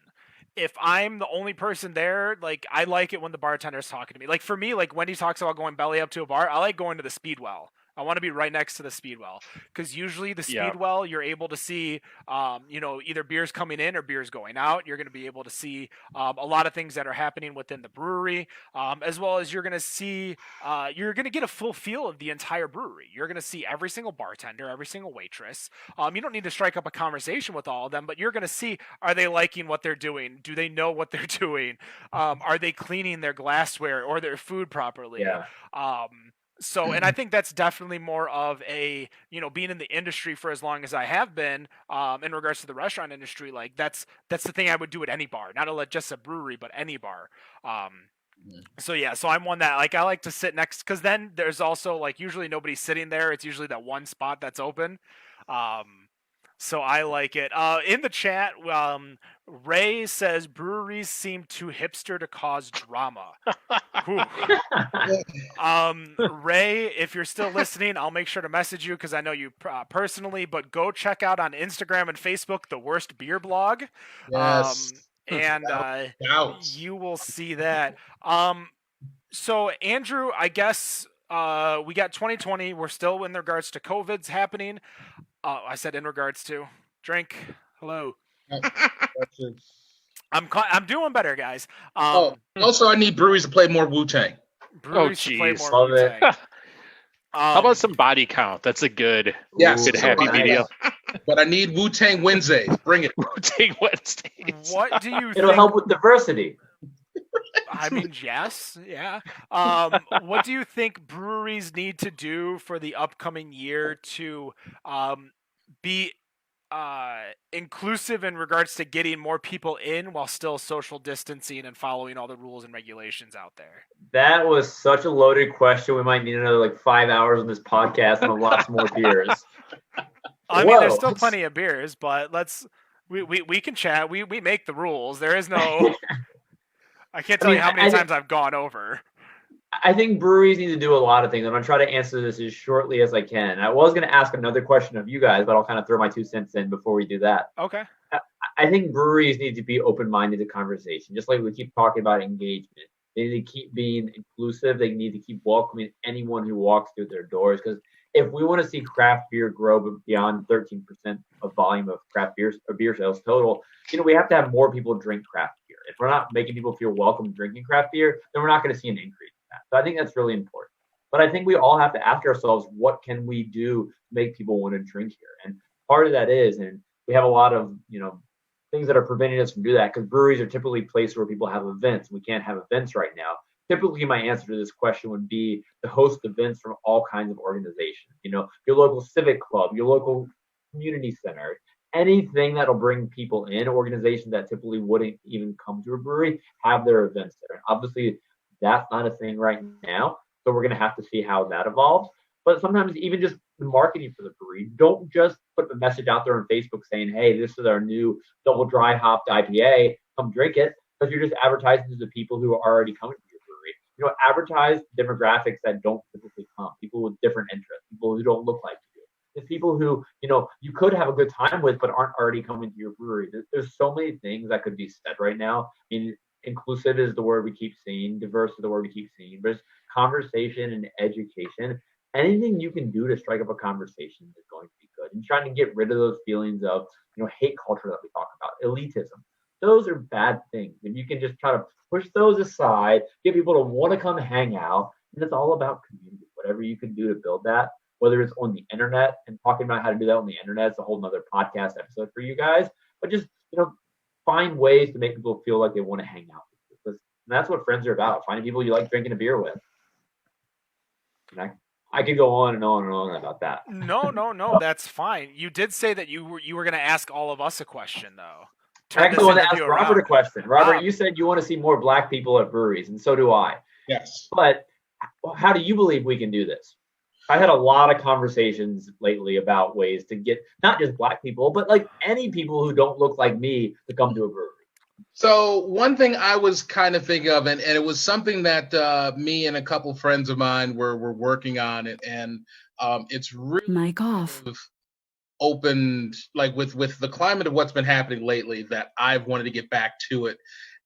If I'm the only person there, I like it when the bartender's talking to me. For me, Wendy talks about going belly up to a bar, I like going to the Speedwell. I want to be right next to the Speedwell because usually the Speedwell, you're able to see, either beers coming in or beers going out. You're going to be able to see a lot of things that are happening within the brewery, as well as you're going to see, you're going to get a full feel of the entire brewery. You're going to see every single bartender, every single waitress. You don't need to strike up a conversation with all of them, but you're going to see, are they liking what they're doing? Do they know what they're doing? Are they cleaning their glassware or their food properly? Yeah. So, and I think that's definitely more of a, being in the industry for as long as I have been, in regards to the restaurant industry, that's the thing I would do at any bar, not just a brewery, but any bar. So I'm one that I like to sit next, because then there's also usually nobody's sitting there. It's usually that one spot that's open. So I like it. In the chat, Ray says breweries seem too hipster to cause drama. Ray, if you're still listening, I'll make sure to message you because I know you personally, but go check out on Instagram and Facebook the Worst Beer Blog. Yes. And you will see that. So Andrew, I guess we got 2020. We're still in regards to COVID's happening. I said in regards to drink. Hello. I'm doing better, guys. Also, I need breweries to play more Wu-Tang. Breweries to play more Love Wu-Tang. How about some body count? That's a good, Yes. happy medium. But I need Wu-Tang Wednesdays. Bring it. Wu-Tang Wednesdays. What do you It'll think? help with diversity. I mean, yes, yeah. What do you think breweries need to do for the upcoming year to be inclusive in regards to getting more people in while still social distancing and following all the rules and regulations out there? That was such a loaded question. We might need another like 5 hours on this podcast and lots more beers. I mean, there's still plenty of beers, but we can chat. We make the rules. There is no. I can't tell you how many times I've gone over. I think breweries need to do a lot of things. I'm going to try to answer this as shortly as I can. I was going to ask another question of you guys, but I'll kind of throw my 2 cents in before we do that. Okay. I think breweries need to be open-minded to conversation, just like we keep talking about engagement. They need to keep being inclusive. They need to keep welcoming anyone who walks through their doors. Because if we want to see craft beer grow beyond 13% of volume of craft beer or beer sales total, we have to have more people drink craft beer. If we're not making people feel welcome drinking craft beer, then we're not going to see an increase in that. So I think that's really important. But I think we all have to ask ourselves, what can we do to make people want to drink here? And part of that is, and we have a lot of, things that are preventing us from doing that, because breweries are typically places where people have events. We can't have events right now. Typically, my answer to this question would be to host events from all kinds of organizations. Your local civic club, your local community center, anything that'll bring people in, organizations that typically wouldn't even come to a brewery, have their events there. And obviously, that's not a thing right now. So we're going to have to see how that evolves. But sometimes even just the marketing for the brewery, don't just put the message out there on Facebook saying, hey, this is our new double dry hopped IPA, come drink it, because you're just advertising to the people who are already coming to your brewery. Advertise demographics that don't typically come, people with different interests, people who don't look like you. There's people who, you could have a good time with, but aren't already coming to your brewery. There's so many things that could be said right now. Inclusive is the word we keep seeing, diverse is the word we keep seeing, but it's conversation and education. Anything you can do to strike up a conversation is going to be good. And trying to get rid of those feelings of, hate culture that we talk about, elitism. Those are bad things. If you can just try to push those aside, get people to want to come hang out, and it's all about community. Whatever you can do to build that, whether it's on the internet, and talking about how to do that on the internet is a whole nother podcast episode for you guys. But just, find ways to make people feel like they want to hang out with you. Because that's what friends are about. Finding people you like drinking a beer with. And I could go on and on and on about that. No, that's fine. You did say that you were going to ask all of us a question, though. I actually want to ask Robert a question. Robert, you said you want to see more Black people at breweries, and so do I. Yes. But how do you believe we can do this? I had a lot of conversations lately about ways to get not just Black people, but like any people who don't look like me to come to a brewery. So one thing I was kind of thinking of, and it was something that me and a couple friends of mine were working on it, and it's really mic off. Opened, like with the climate of what's been happening lately, that I've wanted to get back to it.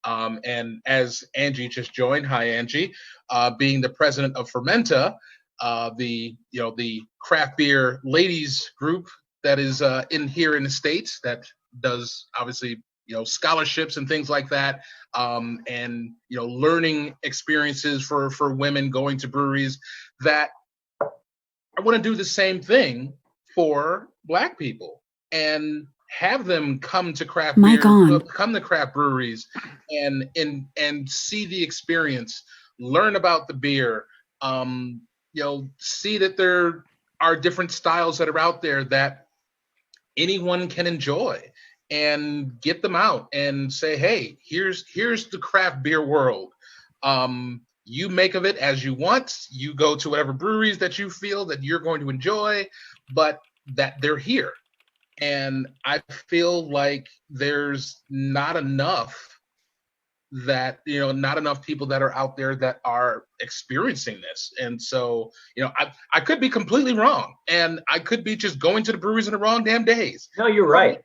And as Angie just joined, hi Angie, being the president of Fermenta, the craft beer ladies group that is in the States that does obviously scholarships and things like that, and learning experiences for women going to breweries, that I want to do the same thing for Black people and have them come to craft beer, come to craft breweries and see the experience, learn about the beer, see that there are different styles that are out there that anyone can enjoy, and get them out and say, hey, here's the craft beer world. You make of it as you want. You go to whatever breweries that you feel that you're going to enjoy, but that they're here. And I feel like there's not enough people that are out there that are experiencing this. And so, I could be completely wrong, and I could be just going to the breweries on the wrong damn days. No, you're right.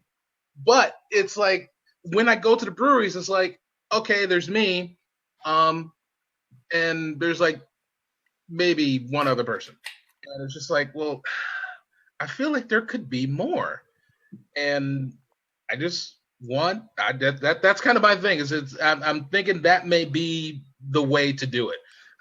But it's like, when I go to the breweries, it's like, okay, there's me, and there's like maybe one other person. And it's just like, well, I feel like there could be more. And I just that's kind of my thing. I'm thinking that may be the way to do it.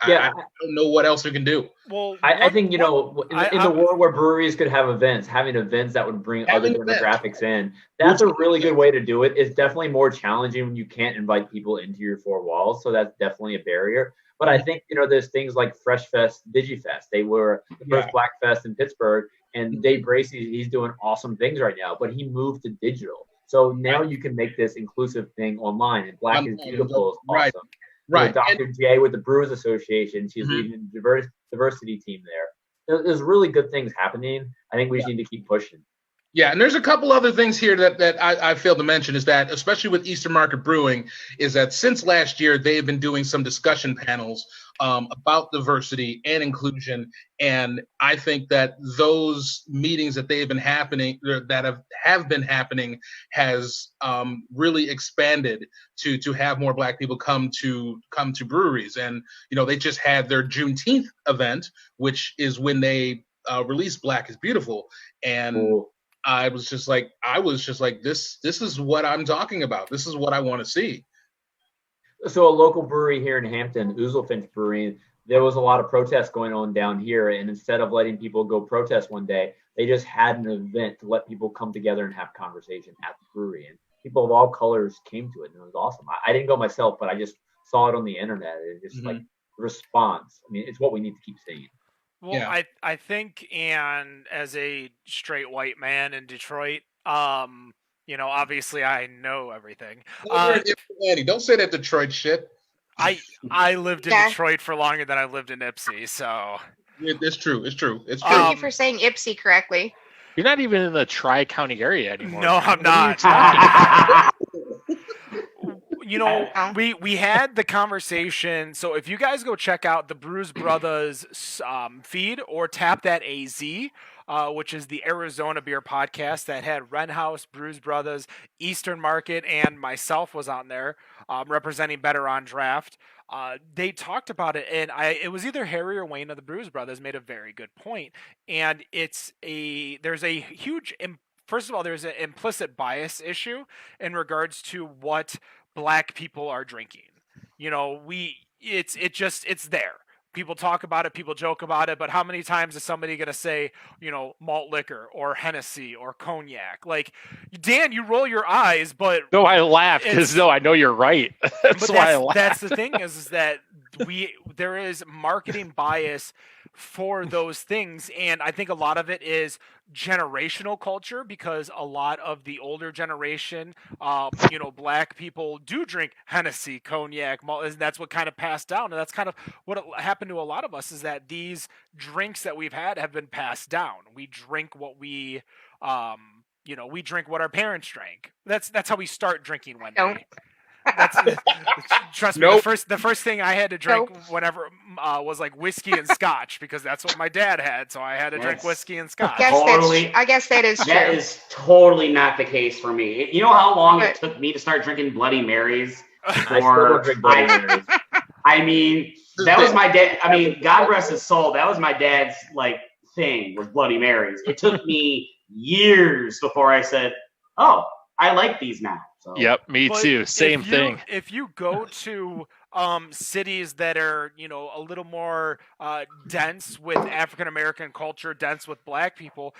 I don't know what else we can do. Well, I think, in the world where breweries could have events, having events that would bring other demographics in, that's a really good way to do it. It's definitely more challenging when you can't invite people into your four walls. So that's definitely a barrier. But I think, there's things like Fresh Fest, DigiFest. They were the first Black Fest in Pittsburgh, and Dave Bracey, he's doing awesome things right now, but he moved to digital. So now you can make this inclusive thing online, and Black is Beautiful is awesome. Right. Dr. J with the Brewers Association, she's leading the diversity team there. There's really good things happening. I think we just need to keep pushing. Yeah, and there's a couple other things here that I failed to mention, is that, especially with Eastern Market Brewing, is that since last year, they've been doing some discussion panels about diversity and inclusion. And I think that those meetings that they've been happening, that have been happening, has really expanded to have more Black people come to breweries. And, they just had their Juneteenth event, which is when they released Black is Beautiful. And cool. I was just like, this is what I'm talking about. This is what I want to see. So a local brewery here in Hampton, Ouzelfinch Brewing, there was a lot of protests going on down here. And instead of letting people go protest one day, they just had an event to let people come together and have conversation at the brewery. And people of all colors came to it, and it was awesome. I didn't go myself, but I just saw it on the internet. It's just like response. I mean, it's what we need to keep saying. Well, yeah. I think, and as a straight white man in Detroit, obviously I know everything. Don't say that Detroit shit. I lived in Detroit for longer than I lived in Ipsy, so. It's true. Thank you for saying Ipsy correctly. You're not even in the Tri-County area anymore. No, I'm not. We had the conversation. So if you guys go check out the Brews Brothers feed or tap that AZ, which is the Arizona beer podcast that had Ren House, Brews Brothers, Eastern Market, and myself was on there representing Better on Draft. They talked about it, and it was either Harry or Wayne of the Brews Brothers made a very good point. And there's a huge, first of all, there's an implicit bias issue in regards to what Black people are drinking. It's there. People talk about it, people joke about it, but how many times is somebody going to say, malt liquor or Hennessy or cognac? Like, Dan, you roll your eyes, but... No, I laugh because, I know you're right. That's why I laugh. That's the thing is that there is marketing bias for those things, and I think a lot of it is generational culture, because a lot of the older generation, Black people do drink Hennessy, cognac, malt, and that's what kind of passed down, and that's kind of what happened to a lot of us, is that these drinks that we've had have been passed down. We drink what we drink what our parents drank. That's how we start drinking one day. Trust me. The first thing I had to drink whenever was like whiskey and scotch, because that's what my dad had. So I had to drink whiskey and scotch. I guess that is true. That is totally not the case for me. You know how long it took me to start drinking Bloody Marys? I still don't drink Bloody Marys. I mean, that was my dad. I mean, God rest his soul. That was my dad's thing, was Bloody Marys. It took me years before I said, "Oh, I like these now." So. Yep, me too. Same thing. If you go to cities that are, a little more dense with African American culture, dense with Black people,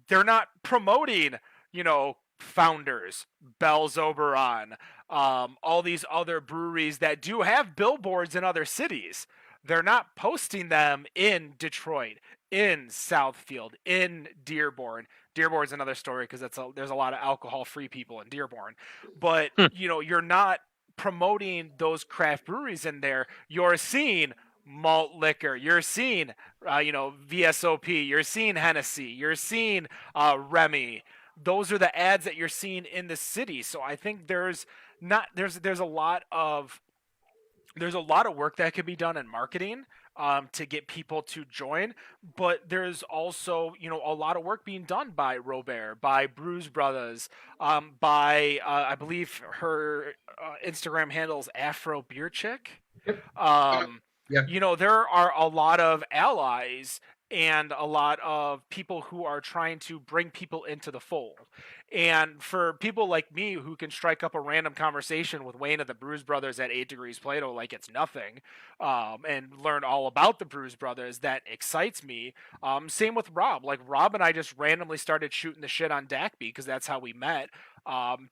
they're not promoting, Founders, Bell's Oberon, all these other breweries that do have billboards in other cities. They're not posting them in Detroit, in Southfield, in Dearborn. Dearborn's another story, because there's a lot of alcohol-free people in Dearborn. But, you're not promoting those craft breweries in there. You're seeing malt liquor. You're seeing, VSOP. You're seeing Hennessy. You're seeing Remy. Those are the ads that you're seeing in the city. So I think there's a lot of work that could be done in marketing to get people to join, but there's also, a lot of work being done by Robert, by Brews Brothers, by I believe her Instagram handles Afro Beer Chick. Yeah. There are a lot of allies and a lot of people who are trying to bring people into the fold. And for people like me who can strike up a random conversation with Wayne of the Bruise Brothers at 8 Degrees Plato like it's nothing, and learn all about the Bruise Brothers, that excites me. Same with Rob. Like, Rob and I just randomly started shooting the shit on DACB because that's how we met,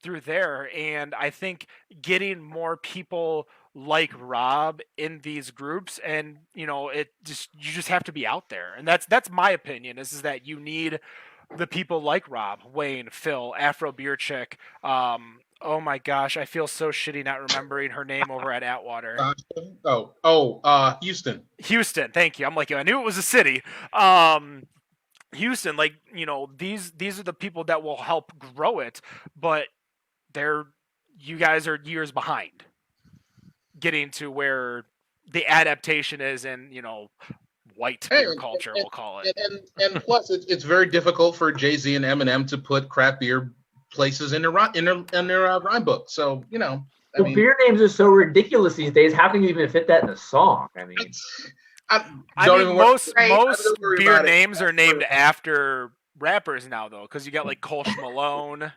through there. And I think getting more people like Rob in these groups, and you just have to be out there. And that's my opinion, is that you need the people like Rob, Wayne, Phil, Afro Beer Chick. Oh my gosh, I feel so shitty not remembering her name over at Atwater. Houston. Houston, thank you. I'm like, I knew it was a city. Houston, like, these are the people that will help grow it, but you guys are years behind getting to where the adaptation is in, white beer culture, we'll call it. And plus, it's very difficult for Jay-Z and Eminem to put craft beer places in their rhyme book. So, beer names are so ridiculous these days. How can you even fit that in a song? I mean, most beer names are named after rappers now, though, because you got like Kolsch Malone.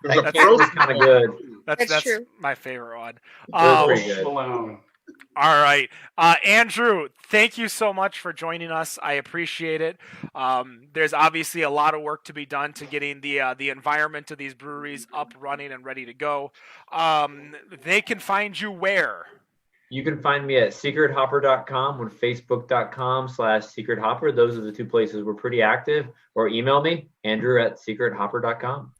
That's kind of good. That's true. My favorite one. Pretty good. All right. Andrew, thank you so much for joining us. I appreciate it. There's obviously a lot of work to be done to getting the environment of these breweries up, running, and ready to go. They can find you where? You can find me at secrethopper.com or facebook.com/secrethopper. Those are the two places we're pretty active. Or email me, andrew@secrethopper.com.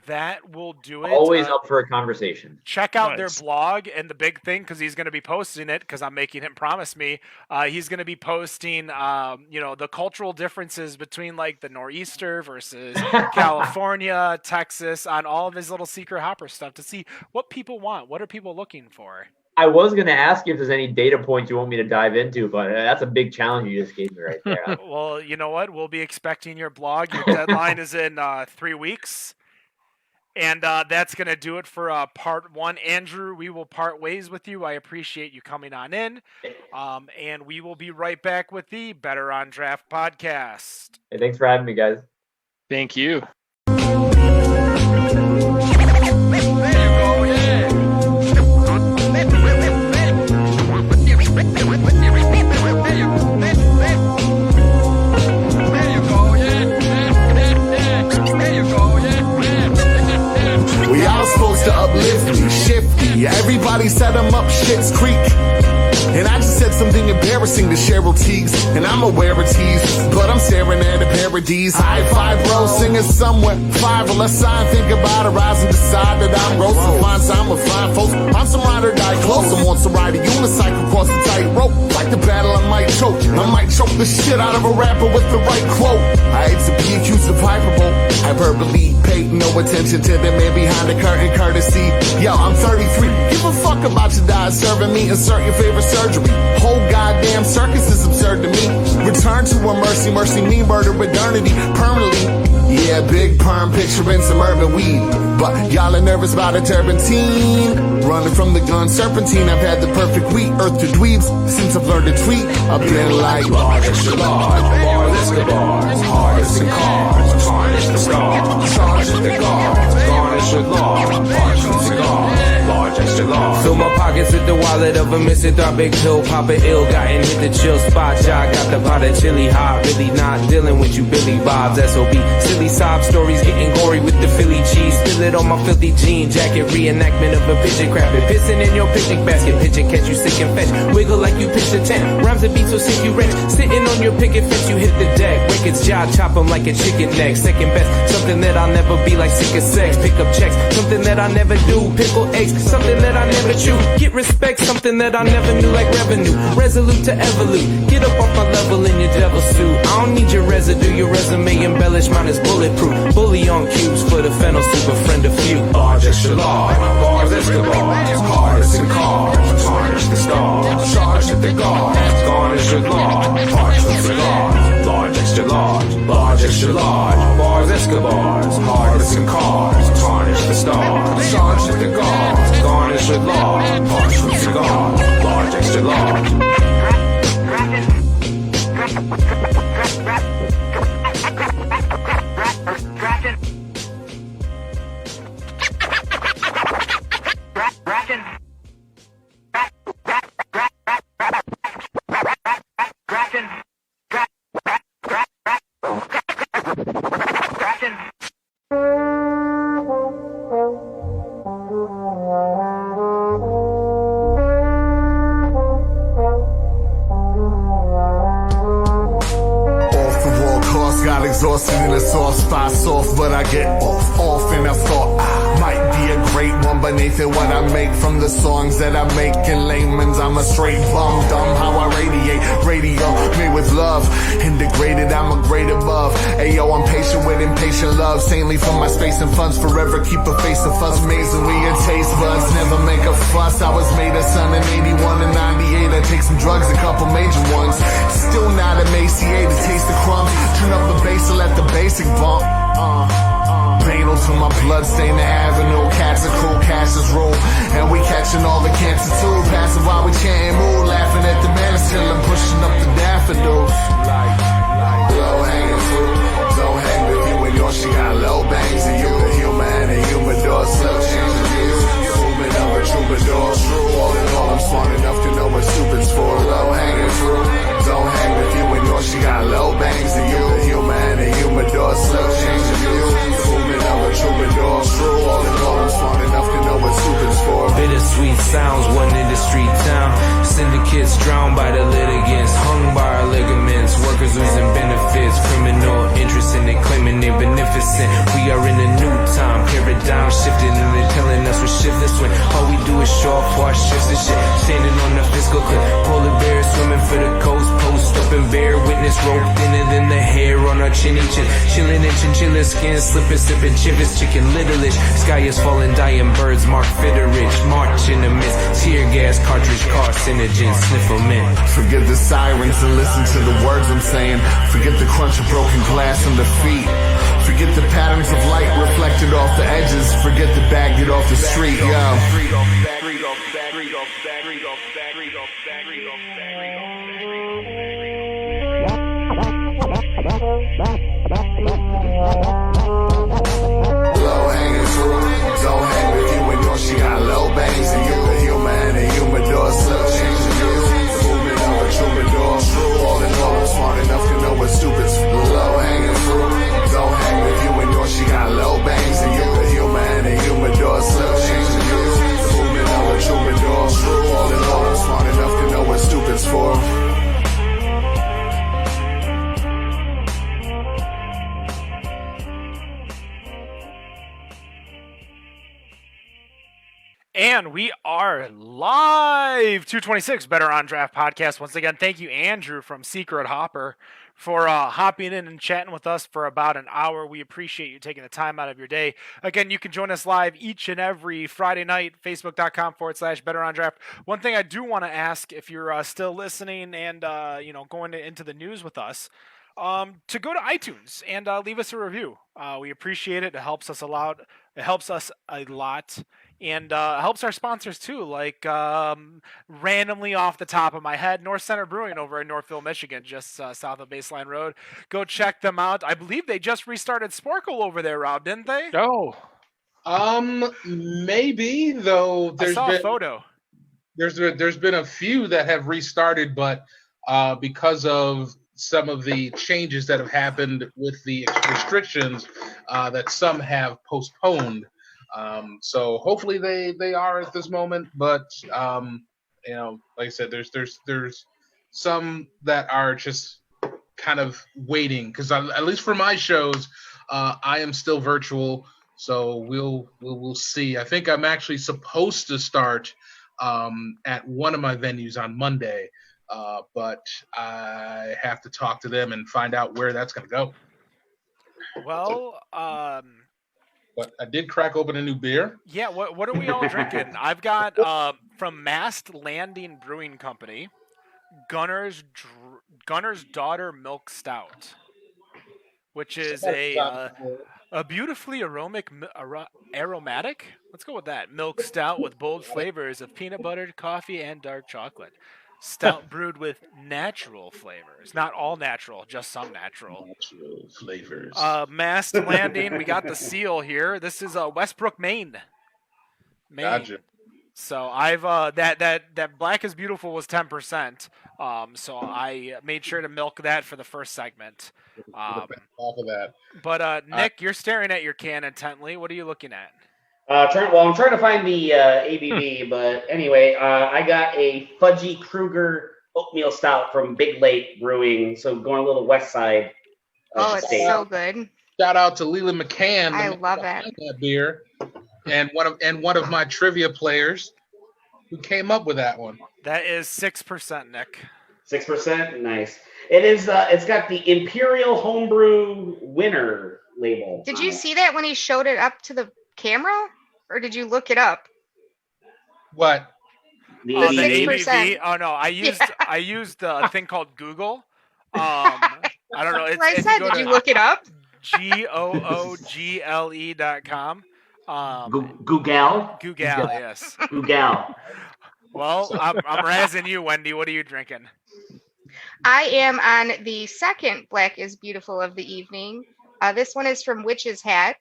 That will do it. Always up for a conversation. Check out their blog, and the big thing, because he's going to be posting it, because I'm making him promise me, he's going to be posting, the cultural differences between like the Nor'easter versus California, Texas, on all of his little secret hopper stuff to see what people want. What are people looking for? I was going to ask you if there's any data points you want me to dive into, but that's a big challenge you just gave me right there. Well, you know what? We'll be expecting your blog. Your deadline is in 3 weeks. And that's going to do it for part 1. Andrew, we will part ways with you. I appreciate you coming on in. And we will be right back with the Better on Draft podcast. Hey, thanks for having me, guys. Thank you. We all supposed to uplift me, shifty. Everybody set them up Shit's Creek. And I just said something embarrassing to Cheryl Teagues. And I'm aware of tease, but I'm staring at a parodies. High five, bro, singing somewhere. 5 or less sign, think about it, rise and decide that I'm roasting. Find time with fine folks. I'm some ride or die close. I want to ride a unicycle across the tightrope. Like the battle, I might choke. I might choke the shit out of a rapper with the right quote. I hate to be accused of hyperbole. Hyperbole, paid no attention to the man behind the curtain courtesy. Yo, I'm 33. Give a fuck about your diet serving me. Insert your favorite surgery. Whole goddamn circus is absurd to me. Return to a mercy, mercy me, murder modernity permanently. Yeah, big perm picturing some urban weed. But y'all are nervous about a turpentine. Running from the gun serpentine. I've had the perfect week, earth to dweebs. Since I've learned to tweet, I've been like large extra large, bars, bars, hardest and cars, tarnish the stars, charge at the guards, garnish with law, partial cigars, large extra large. Fill my pockets with the wallet of a misanthropic pill popper ill, gotten hit the chill spot, y'all got the pot of chili hot, really not dealing with you Billy Bob's SOB, silly sob stories getting gory with the Philly cheese, spill it on my filthy jean jacket, reenactment of a pigeon crapping, pissing in your picnic basket, pitch and catch you sick and fetch, wiggle like you pitched a tent, rhymes and beats will sick you wrench, sitting on your picket fence, you hit the deck, Wicket's jaw, chop 'em like a chicken neck, second best, something that I'll never be like sick as sex, pick up checks, something that I never do, pickle eggs, something that I never chew, get respect, something that I never knew like revenue, resolute to evolute, get up off my level in your devil suit, I don't need your residue, your resume embellished, mine is bulletproof, bully on cubes for the fennel soup, a friend of few, large extra large, bars, Escobars, hardest and cars, tarnish the stars, charge at the guards, garnish with law, partial cigars, large extra large, bars, Escobars, hardest and cars, tarnish the stars, charge at the guards, garnish with law, partial cigars, large extra large. Exhausted in a soft spot, soft, but I get off, and I thought I might be a great one, but Nathan, what I make from the songs that I make in layman's, I'm a straight bum, dumb how I radiate, radio made with love, and degraded, I'm a grade above, ayo, I'm patient with impatient love, saintly for my space and funds, forever keep a face of fuss, amazingly your taste buds, never make a fuss, I was made a son in 81 and 98, I take some drugs, a couple major ones, still not emaciated, taste the crumbs, turn up the bass, let the basic bump. Banal to my blood stain the avenue. Cats are cool, cashes roll, and we catching all the cancer too. Passing while we chanting mood, laughing at the man till I'm pushing up the daffodils. Low hanging fruit, don't hang with you and yours. She got low bangs, and you the human and humidor. Slow change the views, movement of a troubadour. True, all in all, I'm smart enough to know what stupid's for. Low hanging fruit, don't hang with you and yours. She got low bangs, and you the human and humidor. Slow change the views, movement of a troubadour. True, all in all, I'm smart enough to know what stupid's for. Bittersweet sounds, one in the street town. Syndicates drowned by the litigants, hung by our ligaments. Workers losing benefits, criminal interest in it, claiming they're beneficent. We are in a new time, paradigm shifting, and they're telling us we're shiftless when all we do is show off our shifts and shit. Standing on the fiscal cliff, polar bears swimming for the coast, post up and bear witness rope thinner than the hair on our chinny chin. Chilling in chinchilla skin, slipping, sipping chivas, chicken littleish. Sky is falling, dying birds, Mark Fitteridge. March in the mist, tear gas, cartridge, carcinogen, sniff 'em in. Forget the sirens and listen to the words I'm saying. Forget the crunch of broken glass under feet. Forget the patterns of light reflected off the edges. Forget the bag, get off the street, yo. Low hanging fruit, don't hang with you and yours. She got low bangs, and you the human and humidor. Slow change the views, movement of a troubadour. True, all in all, I'm smart enough to know what stupid's for. Low hanging fruit, don't hang with you and yours. She got low bangs, and you the human and humidor. Slow change the views, movement of a troubadour. True, all in all, I'm smart enough to know what stupid's for. And we are live. 226 Better on Draft podcast. Once again, thank you, Andrew from Secret Hopper, for hopping in and chatting with us for about an hour. We appreciate you taking the time out of your day. Again, you can join us live each and every Friday night, facebook.com/Better on Draft. One thing I do want to ask, if you're still listening and going into the news with us, to go to iTunes and leave us a review. We appreciate it. It helps us a lot. It helps us a lot. And helps our sponsors too, like randomly off the top of my head, North Center Brewing over in Northville, Michigan, just south of Baseline Road. Go check them out. I believe they just restarted Sporkle over there, Rob, didn't they? Oh. Maybe, though. I saw a photo. There's been a few that have restarted, but because of some of the changes that have happened with the restrictions, that some have postponed. So hopefully they are at this moment, but like I said, there's some that are just kind of waiting, because at least for my shows, I am still virtual, so we'll see. I think I'm actually supposed to start at one of my venues on Monday, but I have to talk to them and find out where that's going to go. Well, but I did crack open a new beer. Yeah, what are we all drinking? I've got from Mast Landing Brewing Company, Gunner's Daughter Milk Stout, which is a beautifully aromatic. Let's go with that. Milk stout with bold flavors of peanut butter, coffee, and dark chocolate. Stout brewed with natural flavors. Not all natural, just some natural. Natural flavors. Mast Landing, we got the seal here. This is Westbrook, Maine. Gotcha. So I've that Black is Beautiful was 10%. So I made sure to milk that for the first segment. Off of that. But Nick, you're staring at your can intently. What are you looking at? I'm trying to find the ABV, but anyway, I got a Fudgy Kruger oatmeal stout from Big Lake Brewing. So going a little west side. Oh, it's so good. Shout out to Leland McCann. I love it. That beer, and one of my trivia players who came up with that one. That is 6%, Nick. 6%, nice. It is. It's got the Imperial Homebrew Winner label. Did you see that when he showed it up to the camera, or did you look it up? What? The 6%. ABV? Oh no, I used a thing called Google. I don't know. I said, did you look it up? google.com. Google, yes. Google. Well, I'm razzing you, Wendy. What are you drinking? I am on the second Black is Beautiful of the evening. This one is from Witch's Hat.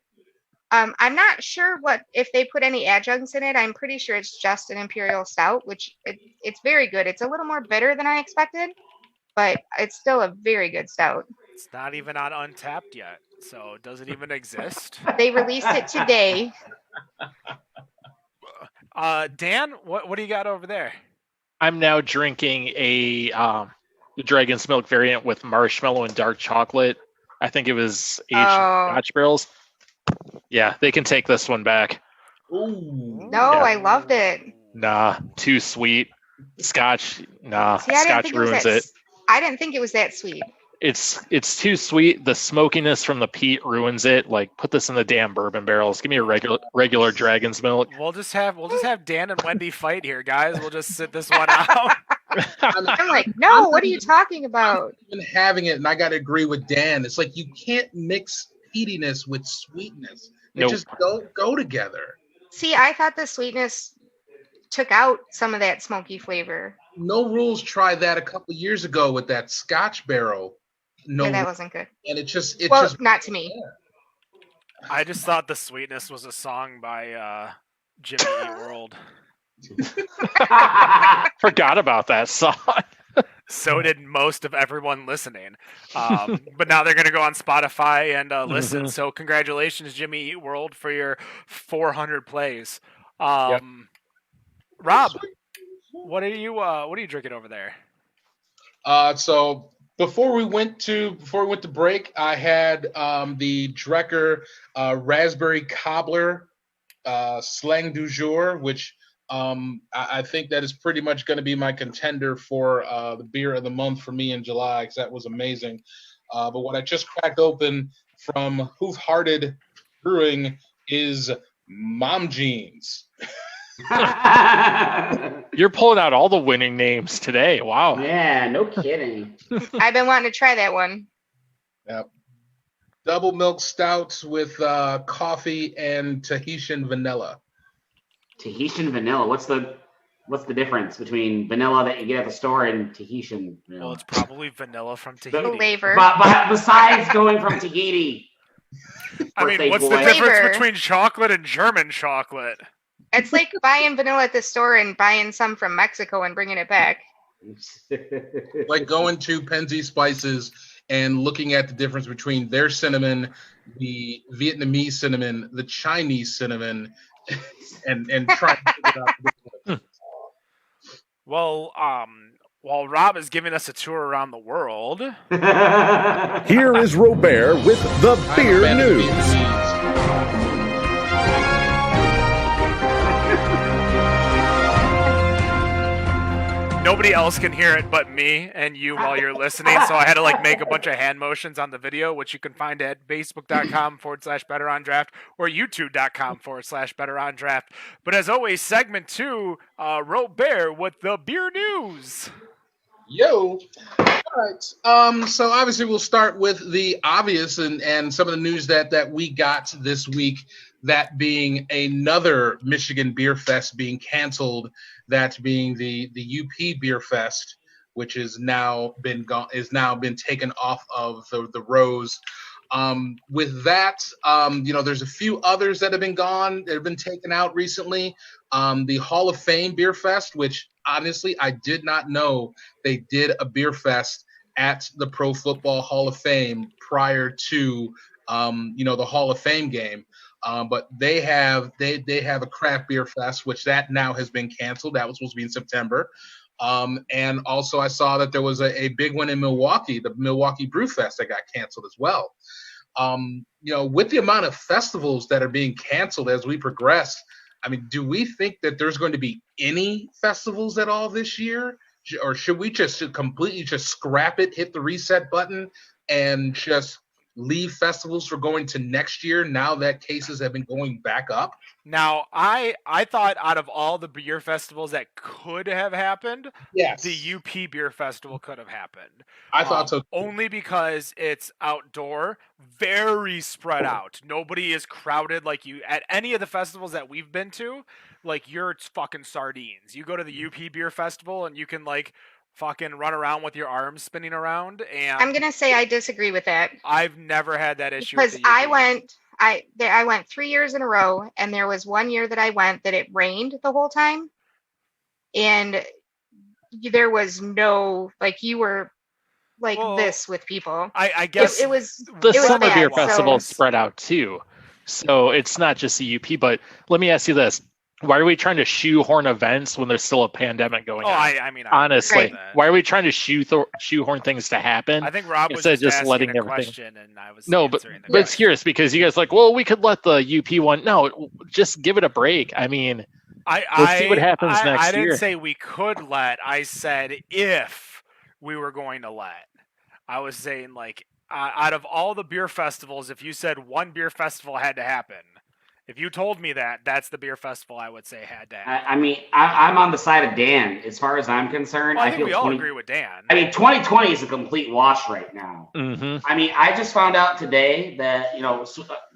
I'm not sure if they put any adjuncts in it. I'm pretty sure it's just an Imperial Stout, which it's very good. It's a little more bitter than I expected, but it's still a very good stout. It's not even on Untapped yet, so it doesn't even exist. They released it today. Dan, what do you got over there? I'm now drinking a Dragon's Milk variant with marshmallow and dark chocolate. I think it was aged Scotch barrels. Yeah, they can take this one back. Ooh. No, yeah. I loved it. Nah, too sweet. Scotch, nah. See, Scotch ruins it. I didn't think it was that sweet. It's too sweet. The smokiness from the peat ruins it. Like, put this in the damn bourbon barrels. Give me a regular Dragon's Milk. We'll just have Dan and Wendy fight here, guys. We'll just sit this one out. I'm like, no. What are you talking about? I've been having it, and I got to agree with Dan. It's like you can't mix peatiness with sweetness. They just don't go together. See, I thought the sweetness took out some of that smoky flavor. No Rules tried that a couple of years ago with that Scotch barrel. Yeah, that wasn't good. And it not to me. Yeah. I just thought the sweetness was a song by Jimmy Eat World. Forgot about that song. So did most of everyone listening. But now they're going to go on Spotify and listen. Mm-hmm. So congratulations, Jimmy Eat World, for your 400 plays. Rob, what are you drinking over there? So before we went to break, I had the Drecker Raspberry Cobbler Slang du Jour, which I think that is pretty much going to be my contender for the beer of the month for me in July, because that was amazing. But what I just cracked open from Hoof-Hearted Brewing is Mom Jeans. You're pulling out all the winning names today. Wow. Yeah, no kidding. I've been wanting to try that one. Yep. Double milk stout with coffee and Tahitian vanilla. Tahitian vanilla. What's the difference between vanilla that you get at the store and Tahitian vanilla? Well, it's probably vanilla from Tahiti. The flavor. But besides going from Tahiti. I mean, what's the difference between chocolate and German chocolate? It's like buying vanilla at the store and buying some from Mexico and bringing it back. Like going to Penzi Spices and looking at the difference between their cinnamon, the Vietnamese cinnamon, the Chinese cinnamon, and trying to figure out. Well, while Rob is giving us a tour around the world, here is Robert with the beer news. Nobody else can hear it but me and you while you're listening, so I had to make a bunch of hand motions on the video, which you can find at facebook.com/betterondraft or youtube.com/betterondraft. But as always, segment 2, Robert with the beer news. Yo. All right. So obviously we'll start with the obvious and some of the news that we got this week. that being another Michigan Beer Fest being canceled, that being the UP Beer Fest, which is now been taken off of the rows. With that, there's a few others that have been gone, that have been taken out recently. The Hall of Fame Beer Fest, which honestly I did not know they did a beer fest at the Pro Football Hall of Fame prior to the Hall of Fame game. But they have a craft beer fest, which that now has been canceled. That was supposed to be in September. And also I saw that there was a big one in Milwaukee, the Milwaukee Brew Fest, that got canceled as well. With the amount of festivals that are being canceled as we progress, I mean, do we think that there's going to be any festivals at all this year? Or should we just completely just scrap it, hit the reset button, and just leave festivals for going to next year now that cases have been going back up? Now, I thought out of all the beer festivals that could have happened, yes, the UP Beer Festival could have happened. I thought so too. Only because it's outdoor, very spread out. Nobody is crowded like you at any of the festivals that we've been to. Like, you're fucking sardines. You go to the UP Beer Festival and you can like fucking run around with your arms spinning around. And I'm gonna say I disagree with that. I've never had that issue because with the UP. I went 3 years in a row, and there was 1 year that I went that it rained the whole time, and there was no, like, you were like this with people. I guess it was the it was summer bad, beer so- festival spread out too, so it's not just the UP. But let me ask you this: why are we trying to shoehorn events when there's still a pandemic going on? I mean, honestly, Right. why are we trying to shoehorn things to happen? I think Rob was instead of just asking letting a everything. question, and I was No, but answering the it's question. curious because you guys are like, well, we could let the UP one. No, just give it a break. I mean, let's see what happens next I didn't year. say we could let. I said if we were going to let. I was saying, like, out of all the beer festivals, if you said one beer festival had to happen, if you told me that, that's the beer festival I would say had to happen. I mean, I'm on the side of Dan as far as I'm concerned. Well, I think feel we all agree with Dan. I mean, 2020 is a complete wash right now. Mm-hmm. I mean, I just found out today that,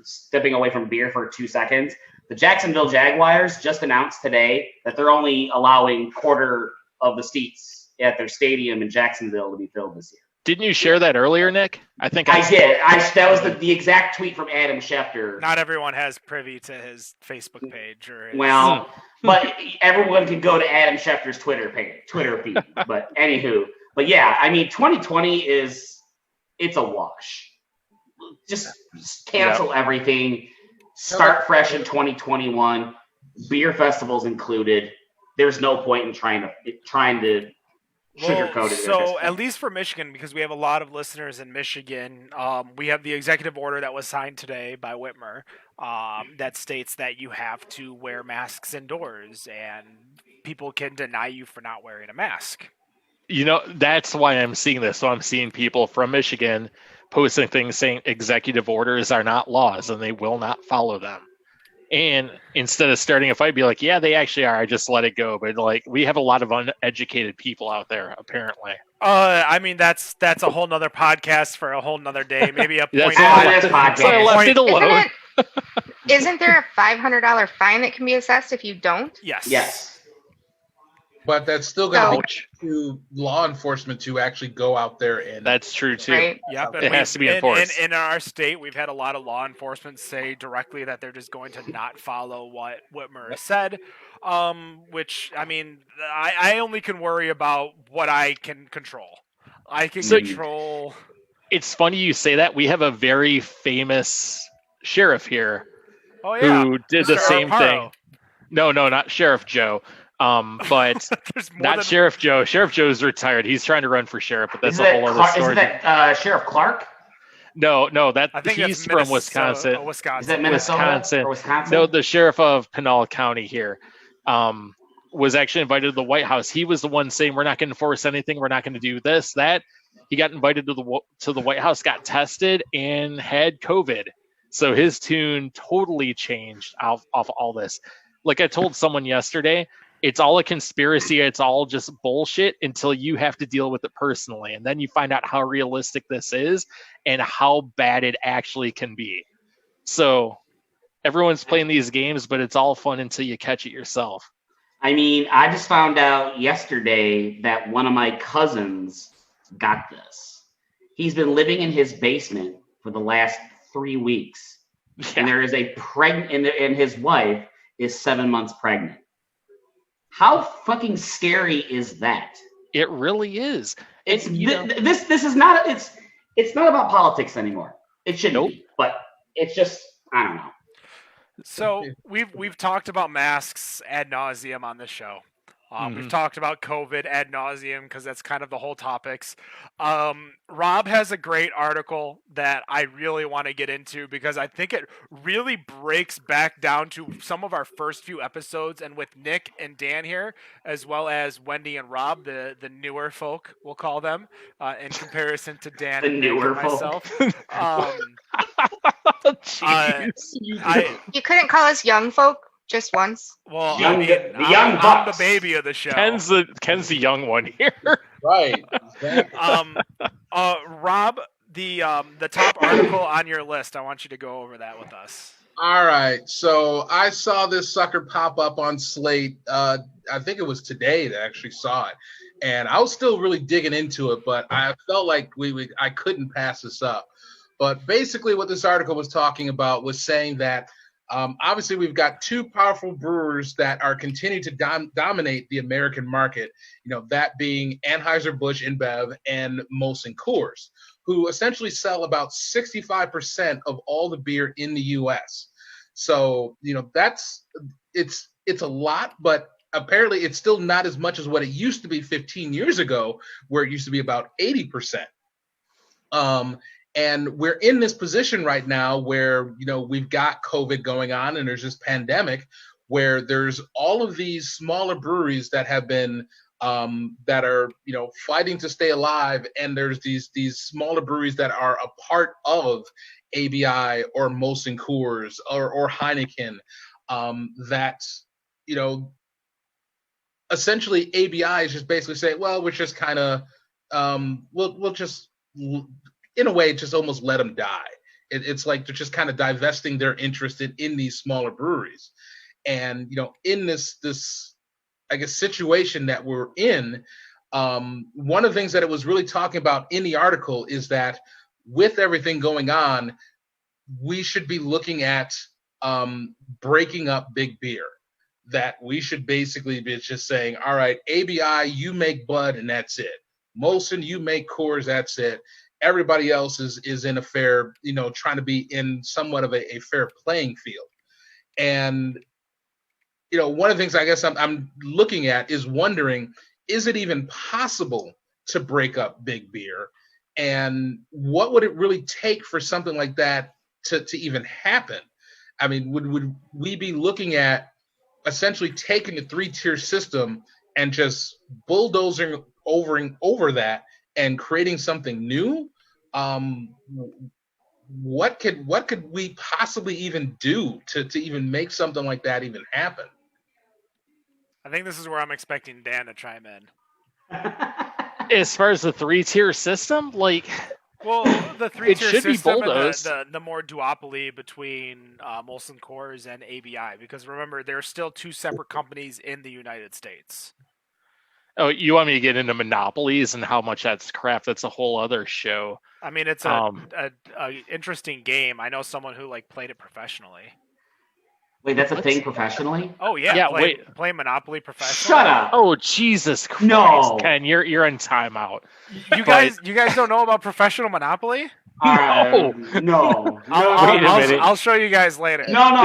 stepping away from beer for 2 seconds, the Jacksonville Jaguars just announced today that they're only allowing quarter of the seats at their stadium in Jacksonville to be filled this year. Didn't you share that earlier, Nick? I think I did. That was the exact tweet from Adam Schefter. Not everyone has privy to his Facebook page or his... Well, but everyone can go to Adam Schefter's Twitter feed. But anywho, yeah, I mean, 2020 it's a wash. Just cancel everything. Start fresh in 2021. Beer festivals included. There's no point in trying to sugarcoat it. So at least for Michigan, because we have a lot of listeners in Michigan, we have the executive order that was signed today by Whitmer that states that you have to wear masks indoors, and people can deny you for not wearing a mask. That's why I'm seeing this. So I'm seeing people from Michigan posting things saying executive orders are not laws and they will not follow them. And instead of starting a fight, be like, yeah, they actually are. I just let it go. But like, we have a lot of uneducated people out there, apparently. I mean, that's a whole nother podcast for a whole nother day. Maybe a point. So I left it alone. Isn't there a $500 fine that can be assessed if you don't? Yes. But that's still going to be to law enforcement to actually go out there and... That's true, too. Right. Yep. It has to be enforced. In our state, we've had a lot of law enforcement say directly that they're just going to not follow what Whitmer said, which, I mean, I only can worry about what I can control. I can control... It's funny you say that. We have a very famous sheriff here who did the same thing. No, not Sheriff Joe. But not Sheriff Joe. Sheriff Joe's retired. He's trying to run for sheriff, but that's a whole other story. Isn't that Sheriff Clark? No, he's from Wisconsin. Is that Minnesota or Wisconsin? No, the sheriff of Pinal County here was actually invited to the White House. He was the one saying, we're not going to enforce anything. We're not going to do this, that. He got invited to the White House, got tested, and had COVID. So his tune totally changed off all this. Like I told someone yesterday, it's all a conspiracy. It's all just bullshit until you have to deal with it personally. And then you find out how realistic this is and how bad it actually can be. So everyone's playing these games, but it's all fun until you catch it yourself. I mean, I just found out yesterday that one of my cousins got this. He's been living in his basement for the last 3 weeks. Yeah. And there is a pregnant, and his wife is 7 months pregnant. How fucking scary is that? It really is. It's this is not it's not about politics anymore. It shouldn't be, but it's just I don't know. So we've talked about masks ad nauseum on this show. We've talked about COVID ad nauseum because that's kind of the whole topics. Rob has a great article that I really want to get into because I think it really breaks back down to some of our first few episodes, and with Nick and Dan here, as well as Wendy and Rob, the newer folk, we'll call them, in comparison to Dan and Nick and myself. You couldn't call us young folk just once. Well, Young, I'm the baby of the show. Ken's the young one here. Right. Exactly. Rob, the top article on your list, I want you to go over that with us. All right. So I saw this sucker pop up on Slate. I think it was today that I actually saw it. And I was still really digging into it, but I felt like I couldn't pass this up. But basically what this article was talking about was saying that obviously we've got two powerful brewers that are continuing to dominate the American market, that being Anheuser-Busch InBev and Molson Coors, who essentially sell about 65% of all the beer in the U.S. So, it's a lot, but apparently it's still not as much as what it used to be 15 years ago, where it used to be about 80%. And we're in this position right now where, we've got COVID going on and there's this pandemic where there's all of these smaller breweries that have been, that are, fighting to stay alive. And there's these smaller breweries that are a part of ABI or Molson Coors or Heineken, that, essentially ABI is just basically saying, well, we're just kind of, we'll just, in a way, just almost let them die. It's like they're just kind of divesting their interest in these smaller breweries. And, in this, I guess, situation that we're in, one of the things that it was really talking about in the article is that with everything going on, we should be looking at breaking up big beer. That we should basically be just saying, all right, ABI, you make Bud and that's it. Molson, you make Coors, that's it. Everybody else is in a fair, trying to be in somewhat of a fair playing field. And, one of the things I guess I'm looking at is wondering, is it even possible to break up big beer? And what would it really take for something like that to even happen? I mean, would we be looking at essentially taking the 3-tier system and just bulldozing over that and creating something new? What could we possibly even do to even make something like that even happen? I think this is where I'm expecting Dan to chime in. As far as the 3-tier system, the 3-tier be system bulldozed. and the more duopoly between Molson Coors and ABI, because remember, there are still two separate companies in the United States. Oh, you want me to get into monopolies and how much that's crap? That's a whole other show. I mean, it's a interesting game. I know someone who played it professionally. Wait, that's a thing professionally? Oh yeah, play Monopoly professionally. Shut up! Oh Jesus Christ, no. Ken, you're in timeout. You guys don't know about professional Monopoly? No. Wait a minute. I'll show you guys later. No.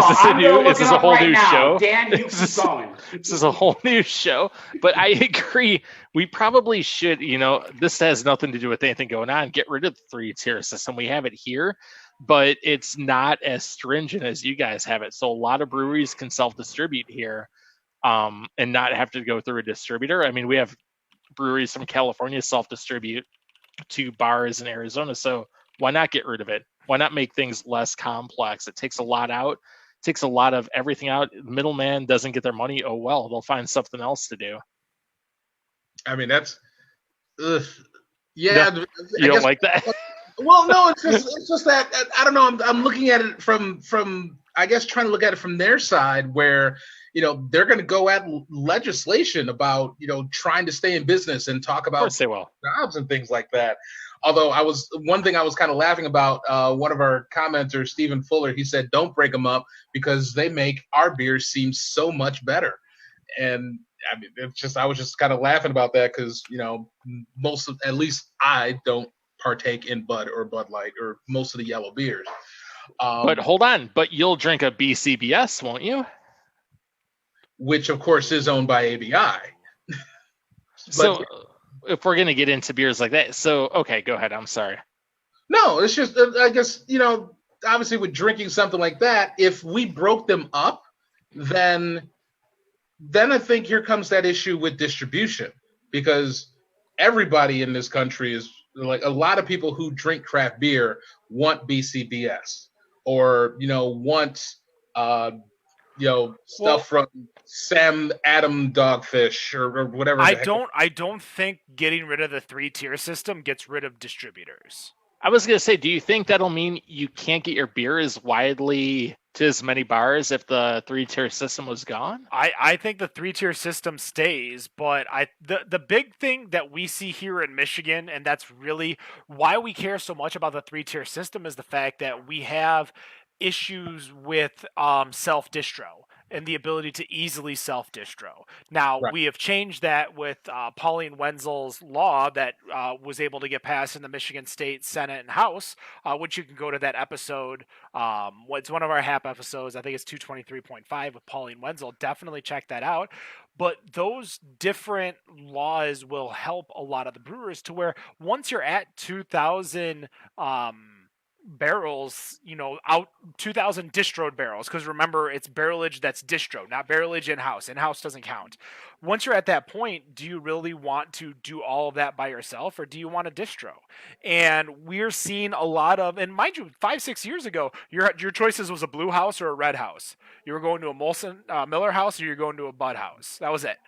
Is this a whole new show? Dan, you keep going. This is a whole new show. But I agree. We probably should, this has nothing to do with anything going on. Get rid of the 3-tier system. We have it here, but it's not as stringent as you guys have it. So a lot of breweries can self-distribute here and not have to go through a distributor. I mean, we have breweries from California self-distribute to bars in Arizona. So why not get rid of it? Why not make things less complex? It takes a lot out. It takes a lot of everything out. The middleman doesn't get their money. Oh, well, they'll find something else to do. I mean, that's, yeah. No, you don't like that? Well, no, it's just that I don't know. I'm looking at it from I guess trying to look at it from their side, where they're going to go at legislation about trying to stay in business and talk about jobs and things like that. Although one thing I was kind of laughing about, one of our commenters, Stephen Fuller, he said, "Don't break them up because they make our beers seem so much better." And I mean, I was just kind of laughing about that because at least I don't partake in Bud or Bud Light or most of the yellow beers. But hold on, but you'll drink a BCBS, won't you? Which of course is owned by ABI. So if we're going to get into beers like that, so okay, go ahead. I'm sorry. No, it's just, I guess, obviously with drinking something like that, if we broke them up, then I think here comes that issue with distribution, because everybody in this country is like, a lot of people who drink craft beer want BCBS or, want, stuff from Sam Adam Dogfish or whatever. I don't think getting rid of the 3-tier system gets rid of distributors. I was going to say, do you think that'll mean you can't get your beer as widely to as many bars if the 3-tier system was gone? I think the 3-tier system stays, but the big thing that we see here in Michigan, and that's really why we care so much about the 3-tier system, is the fact that we have issues with self-distro and the ability to easily self-distro. Now, we have changed that with Pauline Wenzel's law that was able to get passed in the Michigan State Senate and House, which you can go to that episode. It's one of our HAP episodes. I think it's 223.5 with Pauline Wenzel. Definitely check that out. But those different laws will help a lot of the brewers to where once you're at 2,000 barrels, out 2,000 distroed barrels, because remember, it's barrelage that's distro, not barrelage in-house. In-house doesn't count. Once you're at that point, do you really want to do all of that by yourself, or do you want a distro? And we're seeing a lot of, and mind you, 5-6 years ago, your choices was a blue house or a red house. You were going to a Molson Miller house, or you're going to a Bud house. That was it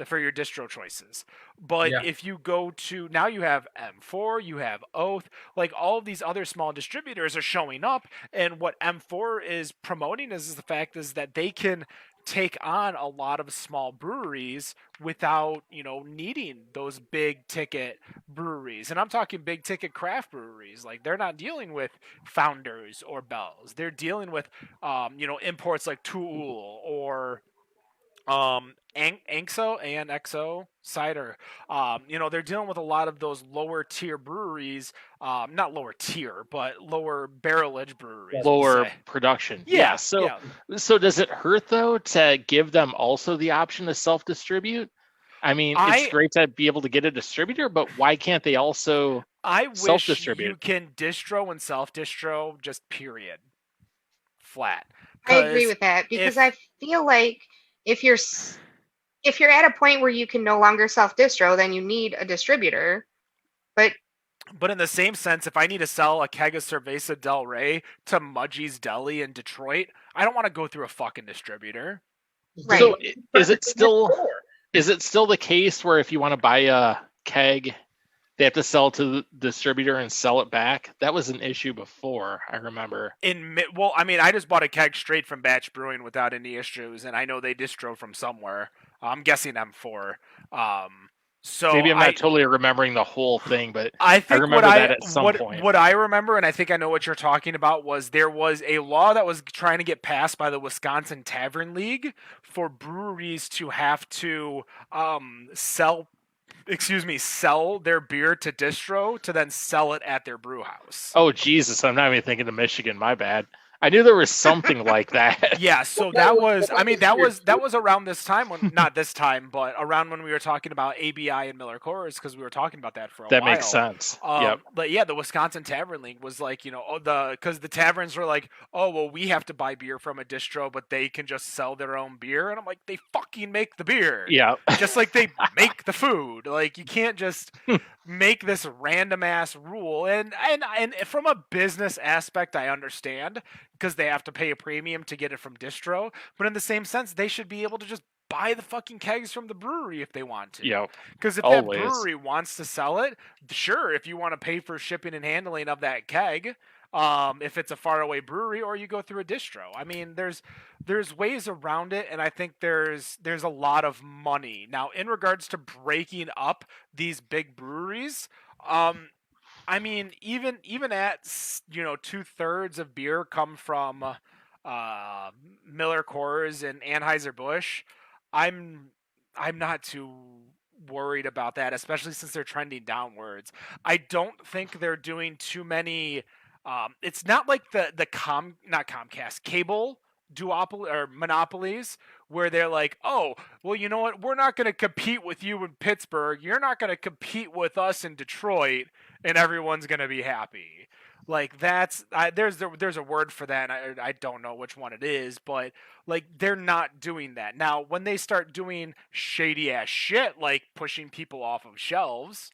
for your distro choices. But if you go to, now you have M4, you have Oath, like all of these other small distributors are showing up, and what M4 is promoting is the fact is that they can take on a lot of small breweries without, needing those big ticket breweries. And I'm talking big ticket craft breweries. Like, they're not dealing with Founders or Bells. They're dealing with, imports like Tool or ANXO cider. They're dealing with a lot of those lower tier breweries, not lower tier, but lower barrelage breweries. Lower production. Yeah. So does it hurt though to give them also the option to self-distribute? I mean, it's great to be able to get a distributor, but why can't they also self-distribute? You can distro and self-distro, just period. Flat. I agree with that, because I feel like if you're at a point where you can no longer self-distro, then you need a distributor. But in the same sense, if I need to sell a keg of Cerveza Del Rey to Mudgie's Deli in Detroit, I don't want to go through a fucking distributor. Right. So is it still the case where if you want to buy a keg, they have to sell to the distributor and sell it back? That was an issue before, I remember. I just bought a keg straight from Batch Brewing without any issues, and I know they distro from somewhere. I'm guessing M4. So maybe I'm not totally remembering the whole thing, but I remember that at some point. What I remember, and I think I know what you're talking about, was there was a law that was trying to get passed by the Wisconsin Tavern League for breweries to have to sell their beer to distro to then sell it at their brew house. Oh, Jesus. I'm not even thinking of Michigan. My bad. I knew there was something like that. Yeah, so that was around this time, not this time, but around when we were talking about ABI and Miller Coors, because we were talking about that for a while. That makes sense. Yep. But yeah, the Wisconsin Tavern League was like, because the taverns were like, oh, well, we have to buy beer from a distro, but they can just sell their own beer. And I'm like, they fucking make the beer. Yeah. Just like they make the food. Like, you can't just make this random ass rule. And from a business aspect, I understand, because they have to pay a premium to get it from distro. But in the same sense, they should be able to just buy the fucking kegs from the brewery if they want to. Yeah. Because if that brewery wants to sell it, sure, if you want to pay for shipping and handling of that keg, if it's a faraway brewery, or you go through a distro. I mean, there's ways around it, and I think there's a lot of money. Now, in regards to breaking up these big breweries, I mean, even at 2/3 of beer come from Miller Coors and Anheuser-Busch, I'm not too worried about that, especially since they're trending downwards. I don't think they're doing too many. It's not like not Comcast, cable duopoly or monopolies, where they're like, oh, well, you know what? We're not going to compete with you in Pittsburgh. You're not going to compete with us in Detroit, and everyone's going to be happy. Like there's a word for that. And I don't know which one it is, but like they're not doing that. Now, when they start doing shady ass shit, like pushing people off of shelves,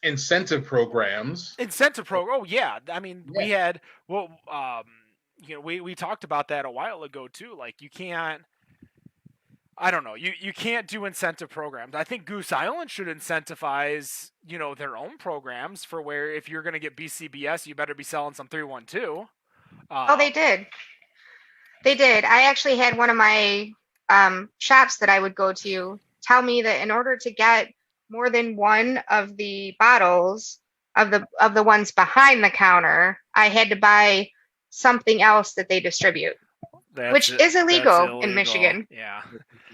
incentive programs. Oh yeah, I mean we had we talked about that a while ago too. Like you can't. I don't know. You can't do incentive programs. I think Goose Island should incentivize, their own programs for where if you're going to get BCBS, you better be selling some 312. Oh, they did. They did. I actually had one of my shops that I would go to tell me that in order to get more than one of the bottles of the ones behind the counter, I had to buy something else that they distribute, which is illegal in Michigan. Yeah.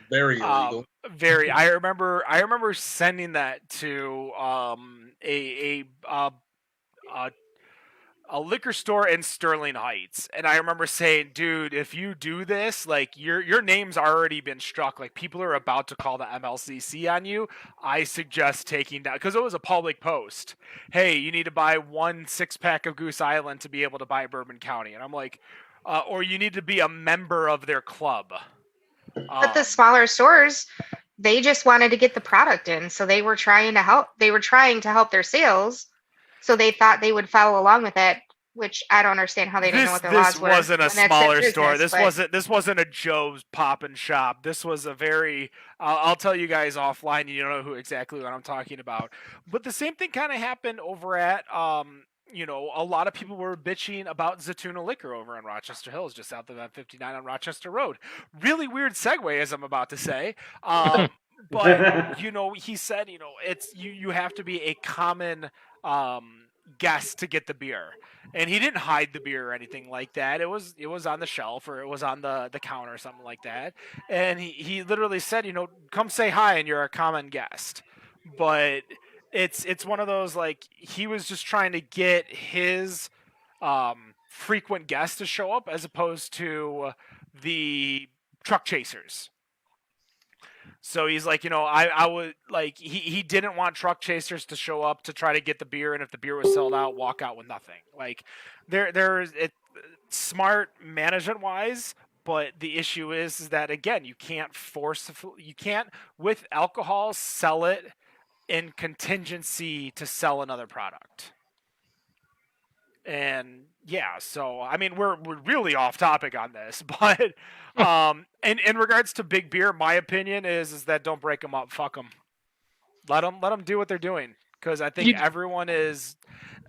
Very illegal. Very. I remember sending that to a liquor store in Sterling Heights, and I remember saying, "Dude, if you do this, like your name's already been struck. Like people are about to call the MLCC on you. I suggest taking down because it was a public post. Hey, you need to buy 1 6-pack of Goose Island to be able to buy Bourbon County." And I'm like, or you need to be a member of their club. But the smaller stores, they just wanted to get the product in, so they were trying to help. They were trying to help their sales, so they thought they would follow along with it. Which I don't understand how they didn't know what their laws were. This wasn't a smaller store. This wasn't a Joe's Pop and Shop. This was a very. I'll tell you guys offline. You know exactly what I'm talking about. But the same thing kind of happened over at. A lot of people were bitching about Zatuna Liquor over in Rochester Hills, just south of M59 on Rochester Road. Really weird segue, as I'm about to say. But he said, it's you have to be a common guest to get the beer, and he didn't hide the beer or anything like that. It was on the shelf or it was on the counter or something like that. And he literally said, come say hi and you're a common guest. But it's one of those, like, he was just trying to get his frequent guests to show up as opposed to the truck chasers. So he's like, I would like he didn't want truck chasers to show up to try to get the beer, and if the beer was sold out, walk out with nothing. Like there's smart management wise, but the issue is that again, you can't with alcohol sell it in contingency to sell another product. And yeah, so I mean we're really off topic on this, but and in regards to big beer, my opinion is that don't break them up, fuck them. Let them do what they're doing, because I think everyone is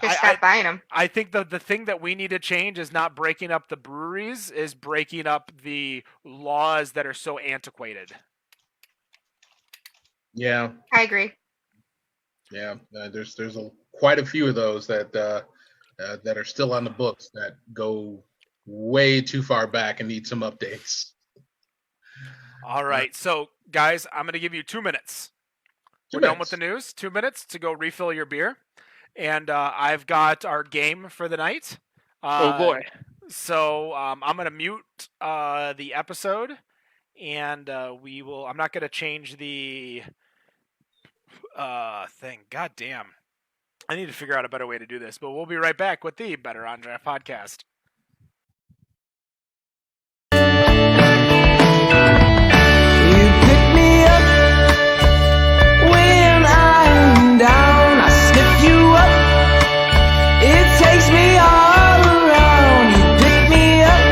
just stop buying them. I think the thing that we need to change is not breaking up the breweries, is breaking up the laws that are so antiquated. Yeah, I agree. Yeah, there's quite a few of those that are still on the books that go way too far back and need some updates. All right, so guys, I'm going to give you 2 minutes. We're done with the news. 2 minutes to go refill your beer, and I've got our game for the night. Oh boy! So I'm going to mute the episode, and we will. I'm not going to change the thing. God damn. I need to figure out a better way to do this, but we'll be right back with the Better on Draft podcast. You pick me up when I'm down. I sniff you up. It takes me all around. You pick me up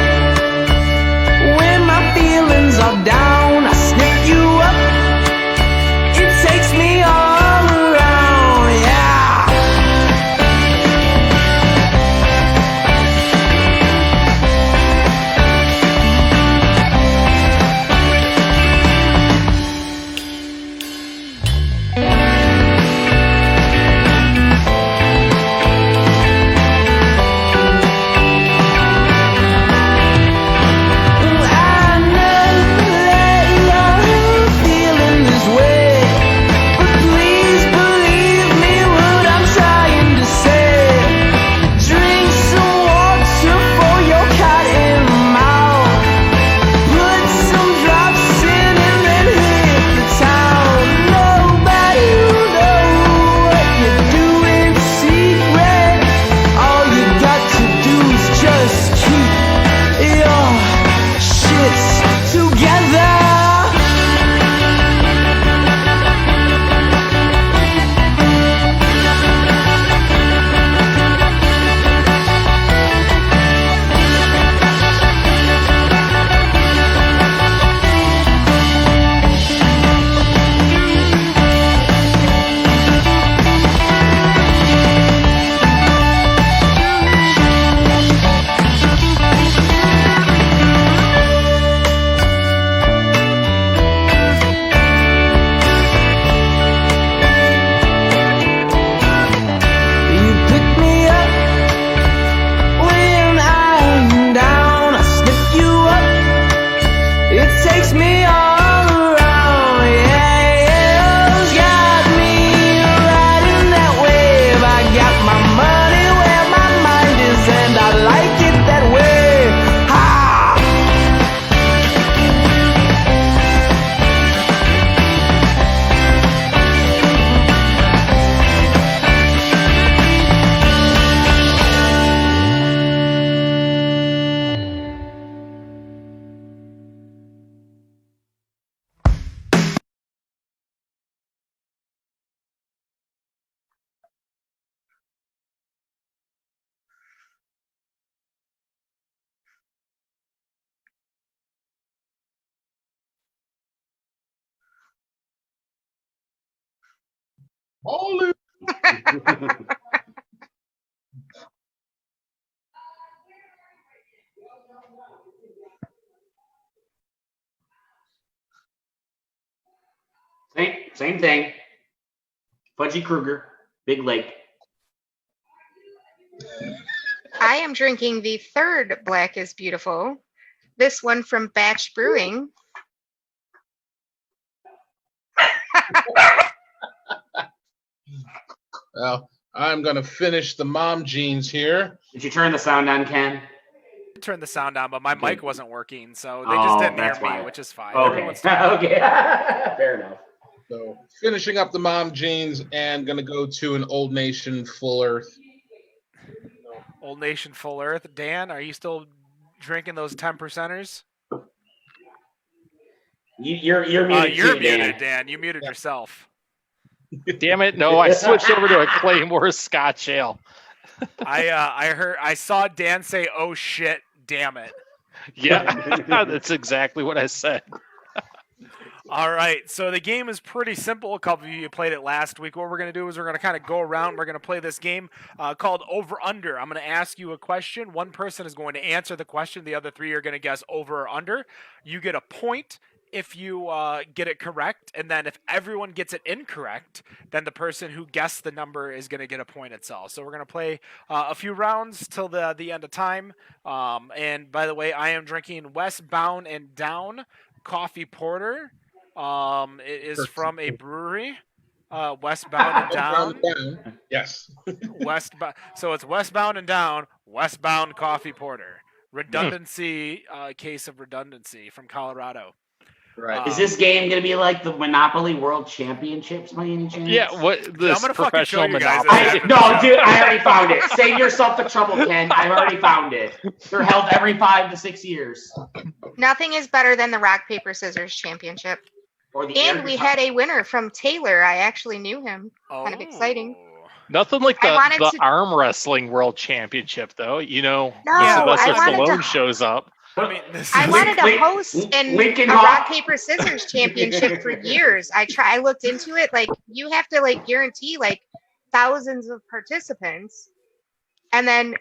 when my feelings are down. I sniff you up. It takes me all around. Yeah. Holy. Same thing. Fudgy Kruger, Big Lake. I am drinking the third Black is Beautiful. This one from Batch Brewing. Well, I'm going to finish the mom jeans here. Did you turn the sound on, Ken? Turn the sound on, but my mic wasn't working, so they just didn't hear me, which is fine. Okay. Okay. Fair enough. So finishing up the mom jeans and going to go to an Old Nation Full Earth. Old Nation Full Earth. Dan, are you still drinking those 10%ers? You're muted. You're too, muted, Dan. You muted yourself. Damn it! No, I switched over to a Claymore Scotch Ale. I saw Dan say, "Oh shit, damn it." Yeah, that's exactly what I said. All right, so the game is pretty simple. A couple of you played it last week. What we're going to do is we're going to kind of go around. We're going to play this game called Over Under. I'm going to ask you a question. One person is going to answer the question. The other three are going to guess over or under. You get a point if you get it correct, and then if everyone gets it incorrect, then the person who guessed the number is going to get a point itself. So we're going to play a few rounds till the end of time. And by the way, I am drinking Westbound and Down Coffee Porter. It is from a brewery, Westbound and Down. Yes. So it's Westbound and Down, Westbound Coffee Porter. Redundancy, case of redundancy from Colorado. Right. Is this game going to be like the Monopoly World Championships by any chance? Yeah, what this I'm gonna professional fucking show you guys Monopoly? this. No, dude, I already found it. Save yourself the trouble, Ken. I've already found it. They're held every 5 to 6 years. Nothing is better than the Rock, Paper, Scissors Championship. Or the And we had a winner from Taylor. I actually knew him. Kind of exciting. Nothing like I wanted the to- arm wrestling world championship, though. You know, No, Sylvester I wanted Stallone to- shows up. I mean, this I is- wanted to Link- host a Lincoln Rock, Hawk. Paper, Scissors Championship for years. I looked into it. Like, you have to, like, guarantee, like, thousands of participants. And then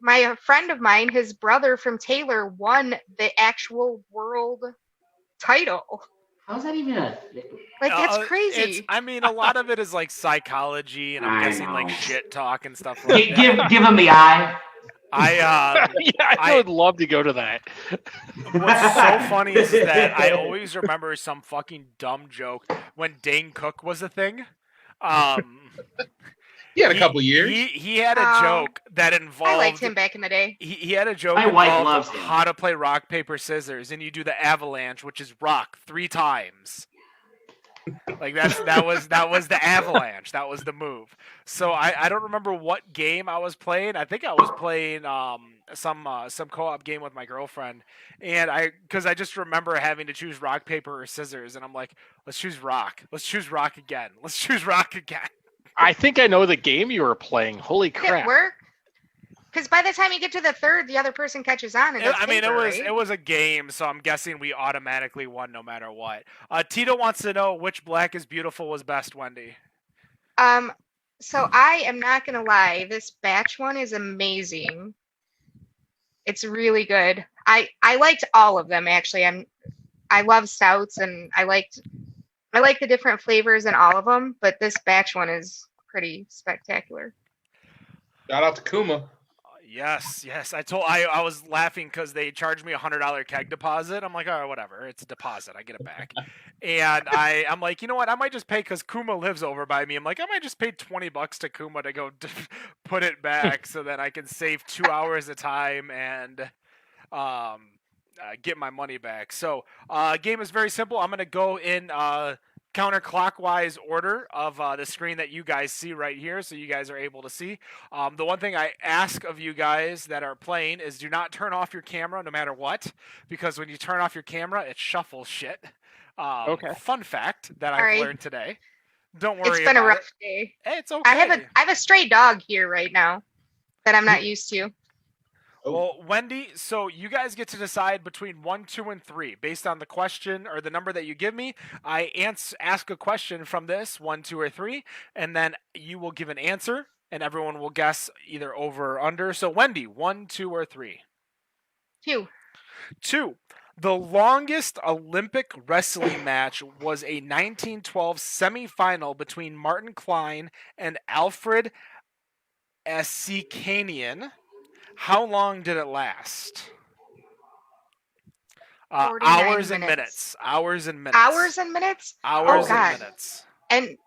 my friend of mine, his brother from Taylor, won the actual world title. How's that even a... Like, that's crazy. I mean, a lot of it is like psychology, and I'm I guessing like know. shit talk and stuff like Give that. him the eye. Yeah, I would love to go to that. What's so funny is that I always remember some fucking dumb joke when Dane Cook was a thing. He had a couple years. He had a joke that involved. I liked him back in the day. He had a joke My wife involved loves him. how to play rock paper scissors, and you do the avalanche, which is rock 3 times. Like that was the avalanche. That was the move. So I don't remember what game I was playing. I think I was playing some co-op game with my girlfriend, and because I just remember having to choose rock, paper, or scissors, and I'm like, let's choose rock. Let's choose rock again. Let's choose rock again. I think I know the game you were playing. Holy Did crap! it work? Because by the time you get to the third, the other person catches on. And that's paper, right? It was a game, so I'm guessing we automatically won no matter what. Tito wants to know which Black is Beautiful was best, Wendy. So I am not gonna lie, this batch one is amazing. It's really good. I liked all of them actually. I love stouts and I like the different flavors in all of them, but this batch one is pretty spectacular. Shout out to Kuma. Yes. I was laughing because they charged me $100 keg deposit. I'm like, oh, whatever. It's a deposit. I get it back. And I'm like, you know what? I might just pay because Kuma lives over by me. I'm like, I might just pay $20 to Kuma to go put it back so that I can save 2 hours of time and get my money back. So game is very simple. I'm going to go in counterclockwise order of the screen that you guys see right here, so you guys are able to see. The one thing I ask of you guys that are playing is do not turn off your camera no matter what, because when you turn off your camera, it shuffles shit. Okay. Fun fact that Sorry. I've learned today. Don't worry. It's been a about rough it. day. Hey, it's okay. I have a stray dog here right now that I'm not used to. Well, Wendy, so you guys get to decide between 1, 2, and 3 based on the question or the number that you give me. I ask a question from this 1, 2, or 3, and then you will give an answer, and everyone will guess either over or under. So, Wendy, 1, 2, or 3. 2. 2. The longest Olympic wrestling match was a 1912 semifinal between Martin Klein and Alfred Assikanian. How long did it last? 49 minutes. Hours and minutes. Hours and minutes? Hours Oh, God. and minutes. And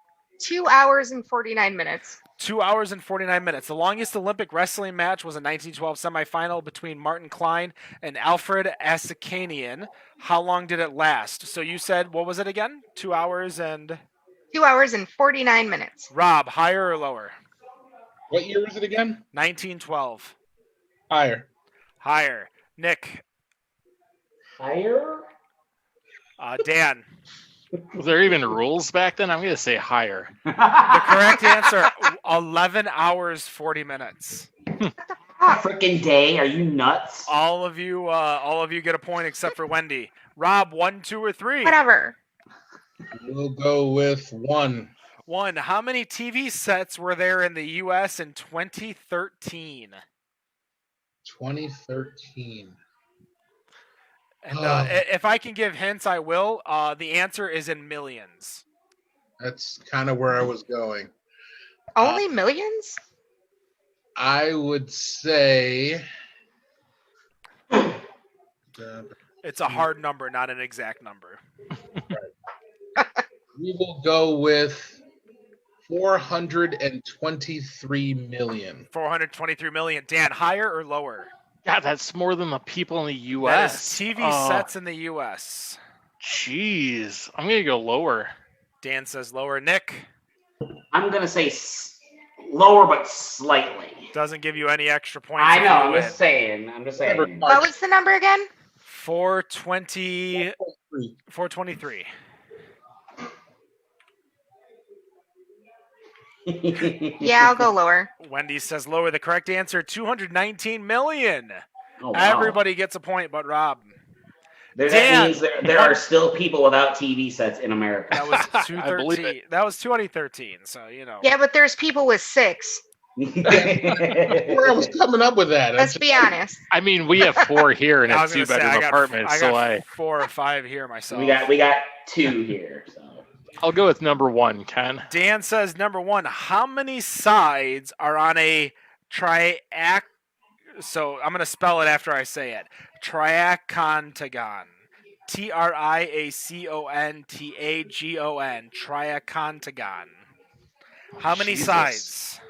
2 hours and 49 minutes. 2 hours and 49 minutes. The longest Olympic wrestling match was a 1912 semifinal between Martin Klein and Alfred Assikanian. How long did it last? So you said, what was it again? 2 hours and... 2 hours and 49 minutes. Rob, higher or lower? What year was it again? 1912. Higher. Higher. Nick. Higher? Dan. Was there even rules back then? I'm going to say higher. The correct answer, 11 hours, 40 minutes. Freaking day. Are you nuts? All of you get a point except for Wendy. Rob, 1, 2, or 3? Whatever. We'll go with 1. 1. How many TV sets were there in the U.S. in 2013? 2013. And if I can give hints, I will. The answer is in millions. That's kind of where I was going. Only millions? I would say... It's a hard number, not an exact number. We will go with 423 million. 423 million. Dan, higher or lower? God, that's more than the people in the That U.S. is TV sets in the U.S. Jeez. I'm going to go lower. Dan says lower. Nick? I'm going to say lower, but slightly. Doesn't give you any extra points. I know. I'm just saying. What was the number again? 423. Yeah, I'll go lower. Wendy says lower. The correct answer, 219 million. Oh, wow. Everybody gets a point but Rob. That means there are still people without TV sets in America. That was 213. That was 2013, so you know. Yeah, but there's people with 6. Where I was coming up with that. Let's be honest. I mean, we have 4 here in I a was gonna say, 2-bedroom apartment, I got 4 or 5 here myself. we got 2 here. So I'll go with number 1, Ken. Dan says number 1. How many sides are on a triac? So I'm going to spell it after I say it. Triacontagon. Triacontagon. Triacontagon. How many Jesus. sides?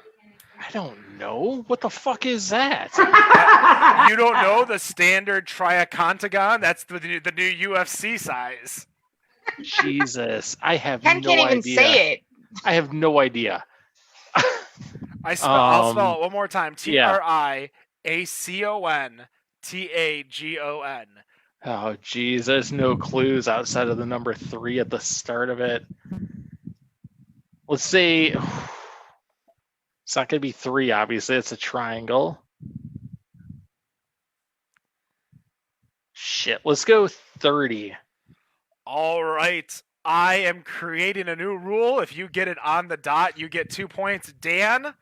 I don't know. What the fuck is that? You don't know the standard triacontagon? That's the new UFC size. Jesus. I have Ken no can't even idea. say it. I have no idea. I'll spell it one more time. Triacontagon. Oh, Jesus. No clues outside of the number 3 at the start of it. Let's say... It's not going to be 3, obviously. It's a triangle. Shit. Let's go 30. All right. I am creating a new rule. If you get it on the dot, you get 2 points. Dan,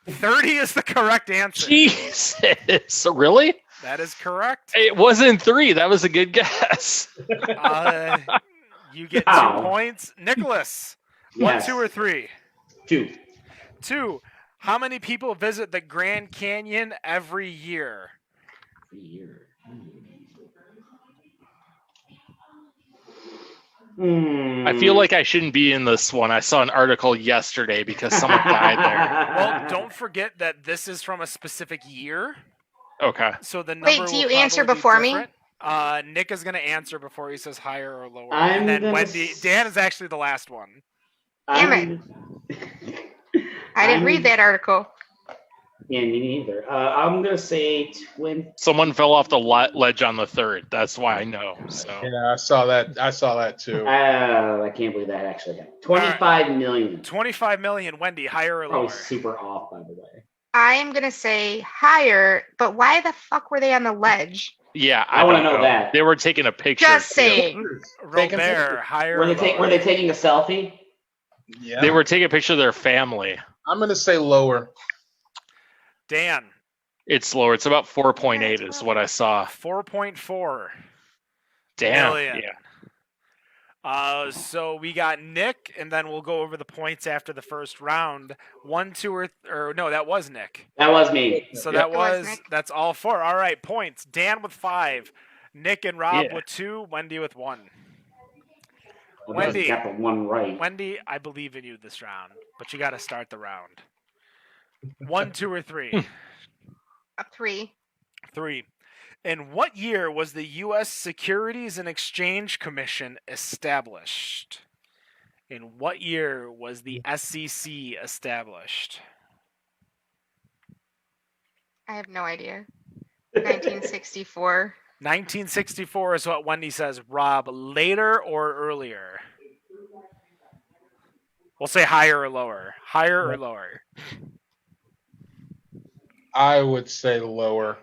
30 is the correct answer. Jesus. Really? That is correct. It wasn't 3. That was a good guess. You get 2 points. Nicholas, 1, 2, or 3? 2. 2. How many people visit the Grand Canyon every year? I feel like I shouldn't be in this one. I saw an article yesterday because someone died there. Well, don't forget that this is from a specific year. Okay. So the number Wait, do you will answer probably be before me? different. Nick is going to answer before he says higher or lower. I'm and then gonna Wendy, Dan is actually the last one. Damn it. I didn't read that article. Yeah, me neither. I'm going to say 20. Someone fell off the ledge on the 3rd. That's why I know. So Yeah, I saw that too. I can't believe that actually happened. 25 million. 25 million. Wendy, higher or Probably lower? super off, by the way. I'm gonna say higher, but why the fuck were they on the ledge? Yeah, I want to don't know that. They were taking a picture. Just too. saying. Robert, higher. Were or they lower? taking a selfie? Yeah. They were taking a picture of their family. I'm gonna say lower. Dan, It's lower. It's about 4.8 is what I saw. 4.4 Damn. million. Yeah. So we got Nick, and then we'll go over the points after the first round. 1, 2, or no, that was Nick. That was me. So Yep. that's all 4. All right, points. Dan with 5, Nick and Rob Yeah. with 2, Wendy with 1. Well, Wendy. got the one right. Wendy, I believe in you this round, but you got to start the round. 1, 2, or 3. A 3. 3. In what year was the U.S. Securities and Exchange Commission established? In what year was the SEC established? I have no idea. 1964. 1964 is what Wendy says. Rob, later or earlier? We'll say higher or lower. Higher or lower? I would say lower.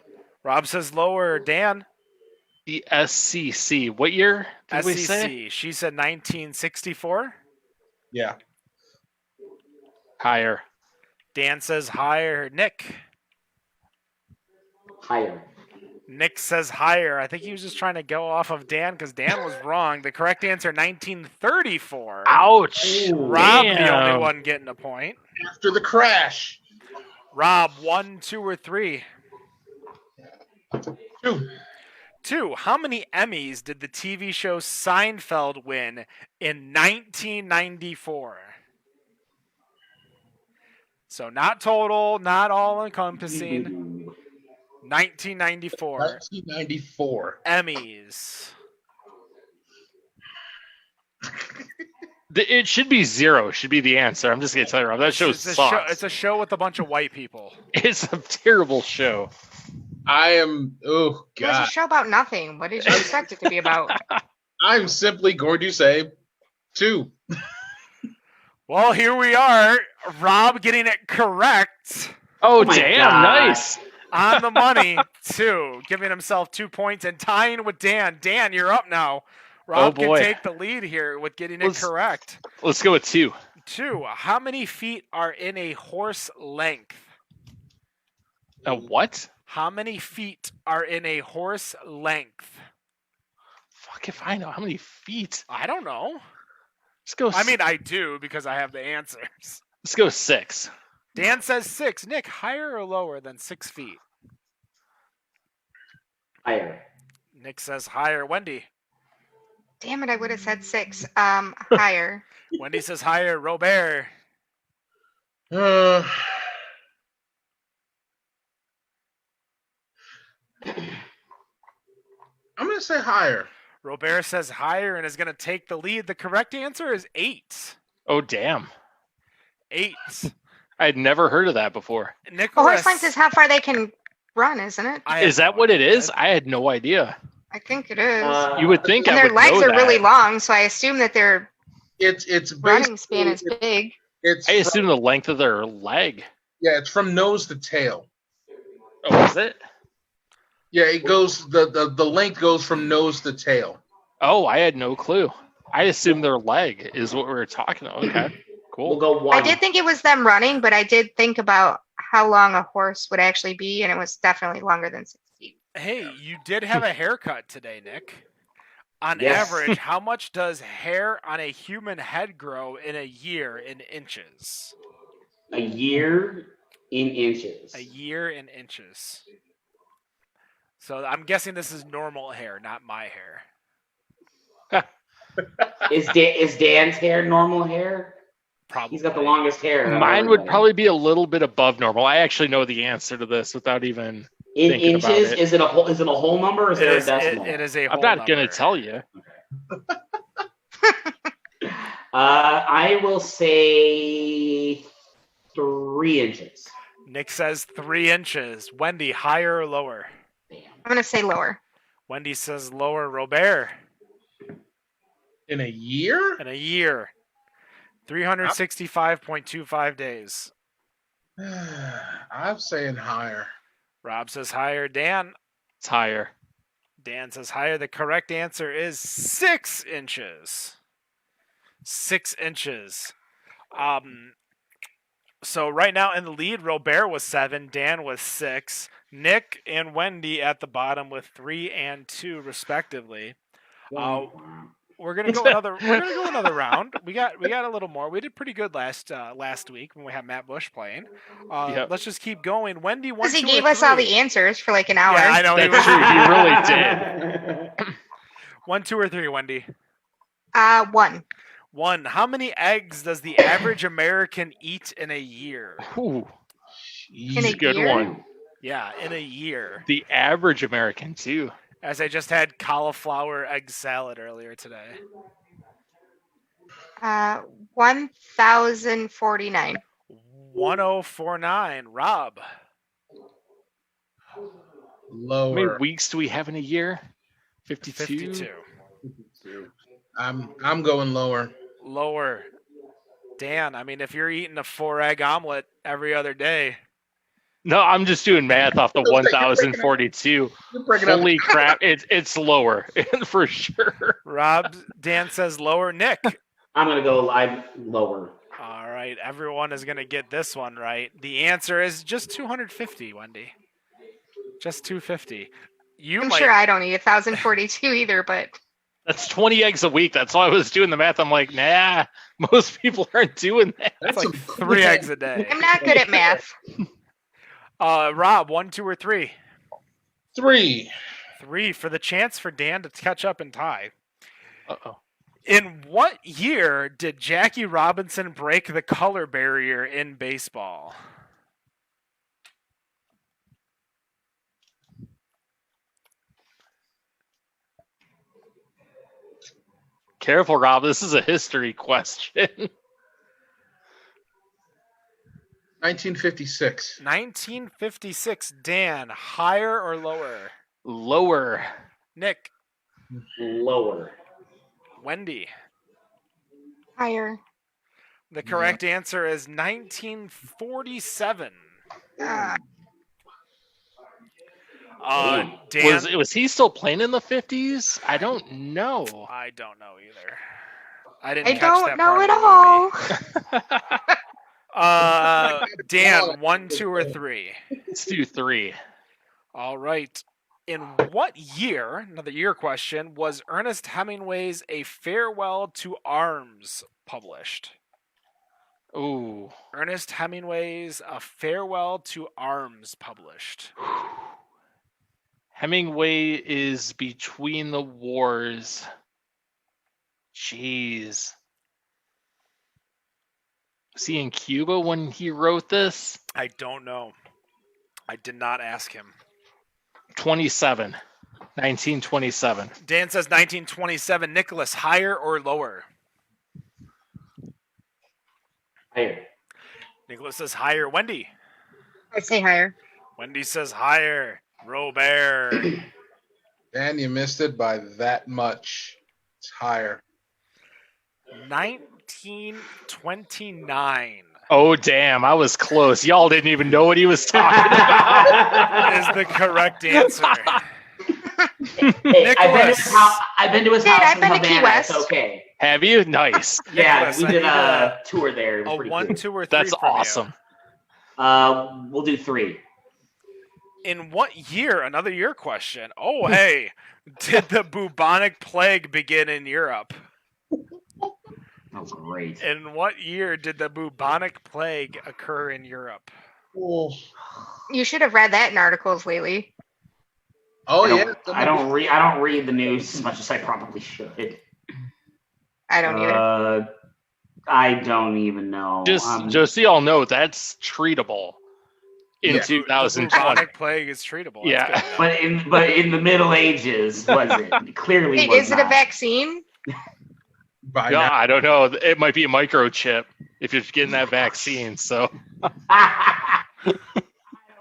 Rob says lower. Dan? The SEC. What year did we say? SEC. She said 1964. Yeah. Higher. Dan says higher. Nick? Higher. Nick says higher. I think he was just trying to go off of Dan because Dan was wrong. The correct answer, 1934. Ouch. Rob, the Damn. only one getting a point. After the crash. Rob, 1, 2, or 3? 2. 2. How many Emmys did the TV show Seinfeld win in 1994? So not total, not all encompassing. 1994. 1994. Emmys. It should be 0. Should be the answer. I'm just gonna tell you, Rob. That show sucks. It's a show with a bunch of white people. It's a terrible show. I am. Oh It was God. a show about nothing. What did you expect it to be about? I'm simply going to say 2. Well, here we are. Rob getting it correct. Oh, my damn. God. Nice. On the money, 2. Giving himself 2 points and tying with Dan. Dan, you're up now. Rob can boy. take the lead here with getting it correct. Let's go with 2. 2. How many feet are in a horse length? A what? How many feet are in a horse length? Fuck if I know. How many feet? I don't know. Let's go. I mean, I do because I have the answers. Let's go 6. Dan says 6. Nick, higher or lower than 6 feet? Higher. Nick says higher. Wendy. Damn it, I would have said 6. Higher. Wendy says higher. Robert. I'm going to say higher. Robert says higher and is going to take the lead. The correct answer is 8. Oh, damn. 8. I'd never heard of that before. A Nicholas. horse length is how far they can run, isn't it? Is that what it is? I had no idea. I think it is. You would think and I their would legs know are really that. long, so I assume that their It's running span is basically- big. It's I assume the length of their leg. yeah, it's from nose to tail. Oh, is it? Yeah, it goes the length goes from nose to tail. Oh, I had no clue. I assumed their leg is what we were talking about. Okay, cool. We'll go 1. I did think it was them running, but I did think about how long a horse would actually be, and it was definitely longer than 6 feet. Hey, you did have a haircut today, Nick. On Yes. average, how much does hair on a human head grow in a year in inches? A year in inches. A year in inches. So I'm guessing this is normal hair, not my hair. Is Dan's hair normal hair? Probably. He's got the longest hair. Mine would probably be a little bit above normal. I actually know the answer to this without even in thinking about inches. it. Is it a whole? Is it a whole number? Or is It there is, a decimal? it is a I'm whole not number. going to tell you. I will say 3 inches. Nick says 3 inches. Wendy, higher or lower? I'm going to say lower. Wendy says lower. Robert, In a year? in a year. 365.25 days. I'm saying higher. Rob says higher. Dan? It's higher. Dan says higher. The correct answer is 6 inches. 6 inches. So right now in the lead, Robert was 7, Dan was 6, Nick and Wendy at the bottom with 3 and 2 respectively. We're gonna go another round. We got a little more. We did pretty good last week when we had Matt Bush playing. Yep. Let's just keep going. Wendy, Because he gave us all the answers for like an hour. Yeah, I know. That's true. He really did. 1, 2, or 3, Wendy. 1. 1. How many eggs does the average American eat in a year? Ooh, In a good year? one. Yeah, in a year. The average American too. As I just had cauliflower egg salad earlier today. 1,049. 1049. Rob. Lower. How many weeks do we have in a year? 52. 52. I'm going lower. Lower. Dan, I mean, if you're eating a 4-egg omelet every other day. No, I'm just doing math off the 1042. Holy crap, it's lower for sure. Dan says lower. Nick. I'm gonna go lower. All right, everyone is gonna get this one right. The answer is just 250, Wendy. Just 250. I'm sure I don't eat 1,042 either, but that's 20 eggs a week. That's why I was doing the math. I'm like, nah, most people aren't doing that. That's like 3 eggs a day. I'm not good at math. Rob, 1, 2, or 3? 3. 3 for the chance for Dan to catch up and tie. Uh-oh. In what year did Jackie Robinson break the color barrier in baseball? Careful, Rob. This is a history question. 1956. 1956. Dan, higher or lower? Lower. Nick. Lower. Wendy. Higher. The correct answer is 1947. Dan, was he still playing in the 50s? I don't know. I don't know either. I don't know at all. Dan, 1, 2, or 3? Let's do 3. All right. In what year, another year question, was Ernest Hemingway's A Farewell to Arms published? Ooh. Ernest Hemingway's A Farewell to Arms published. Hemingway is between the wars. Jeez. Was he in Cuba when he wrote this? I don't know. I did not ask him. 1927. Dan says 1927. Nicholas, higher or lower? Higher. Nicholas says higher. Wendy? I say higher. Wendy says higher. Robert. Dan, you missed it by that much. It's higher. 1929. Oh, damn. I was close. Y'all didn't even know what he was talking about. Is the correct answer. Hey, I've been to his house I've in been to Key Havana. West. It's okay. Have you? Nice. Yeah, Nicholas, we I did need a tour there. It was A pretty 1, cool. 2, or 3 That's from awesome. We'll do 3. In what year, another year question, hey, did the bubonic plague begin in Europe? That was great. In what year did the bubonic plague occur in Europe? You should have read that in articles lately. I don't read the news as much as I probably should. I don't either. I don't even know. Just so y'all know, that's treatable in 2020. The bubonic plague is treatable. Yeah. But in the Middle Ages, was it? Clearly, Wait, was is it not. a vaccine? Yeah, I don't know. It might be a microchip if you're getting that vaccine. So I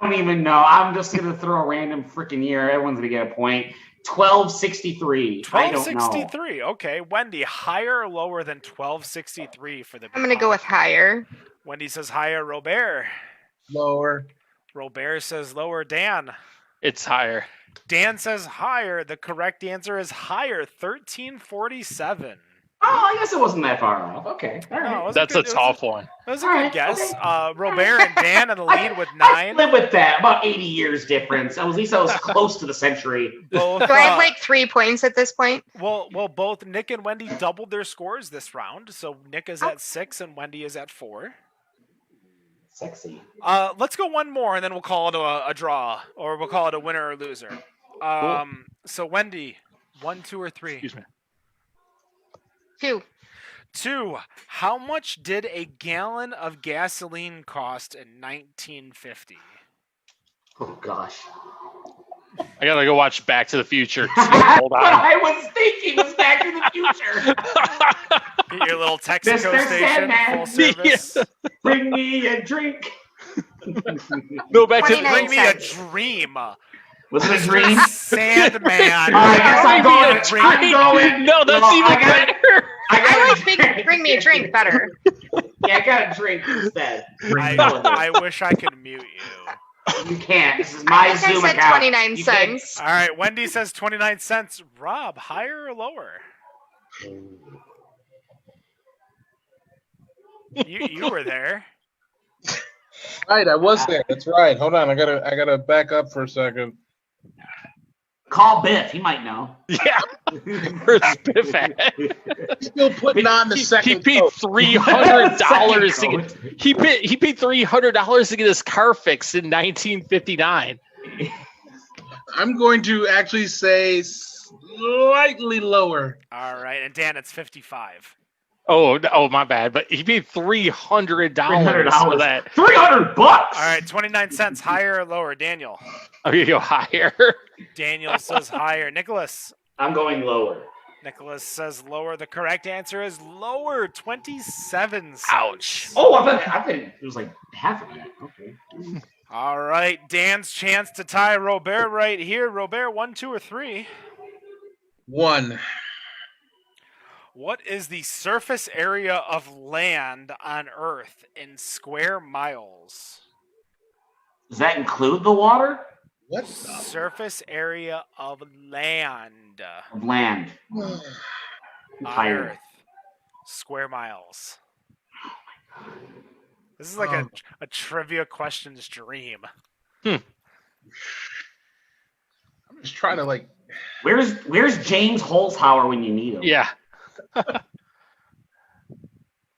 don't even know. I'm just gonna throw a random freaking year. Everyone's gonna get a point. 1263. I don't know. 1263. Okay, Wendy, higher or lower than 1263 for the? I'm gonna go with higher. Wendy says higher. Robert. Lower. Robert says lower. Dan. It's higher. Dan says higher. The correct answer is higher, 1347. Oh, I guess it wasn't that far off. Okay, all right. No, That's a tough one. That was a All good right, guess. okay. Robert and Dan in the lead with I 9. live with that. About 80 years difference. At least I was close to the century. Both, So I have like 3 points at this point. well, both Nick and Wendy doubled their scores this round. So Nick is at 6 and Wendy is at 4. Sexy. Let's go one more and then we'll call it a draw, or we'll call it a winner or loser. So Wendy, 1, 2, or 3? Excuse me. 2. 2. How much did a gallon of gasoline cost in 1950? Oh gosh. I gotta go watch Back to the Future. Hold What on. I was thinking was Back to the Future. Get your little Texaco Mr. station, Sandman. full service. Bring me a drink. No, Back to 29 Bring me a cents. dream. Was it a dream? Sandman. I guess I'm going. I'm going. No, that's Well, even I got- better. I like bring me a drink better. Yeah, I got a drink instead. I wish I could mute you. You can't. This is my I think Zoom I said account. 29 You can't- cents. All right, Wendy says 29 cents. Rob, higher or lower? You were there. Right, I was there. That's right. Hold on, I gotta back up for a second. Call Biff. He might know. Yeah. Where's Biff at? Still putting on the He second paid coat. $300 to Second get. He paid $300 to get his car fixed in 1959. I'm going to actually say slightly lower. All right, and Dan, it's 55. Oh, my bad. But he paid $300 for that. $300. All right, 29 cents. Higher or lower? Daniel. I'm gonna go higher. Daniel says higher. Nicholas. I'm going lower. Nicholas says lower. The correct answer is lower, 27 cents. Ouch. Oh, I think it was like half of that. Okay. All right, Dan's chance to tie Robert right here. Robert, 1, 2, or 3? 1. What is the surface area of land on Earth in square miles? Does that include the water? What? Surface area of land Of land. on Tired. Earth. Square miles. This is like a trivia questions dream. I'm just trying to like. Where's James Holzhauer when you need him? Yeah.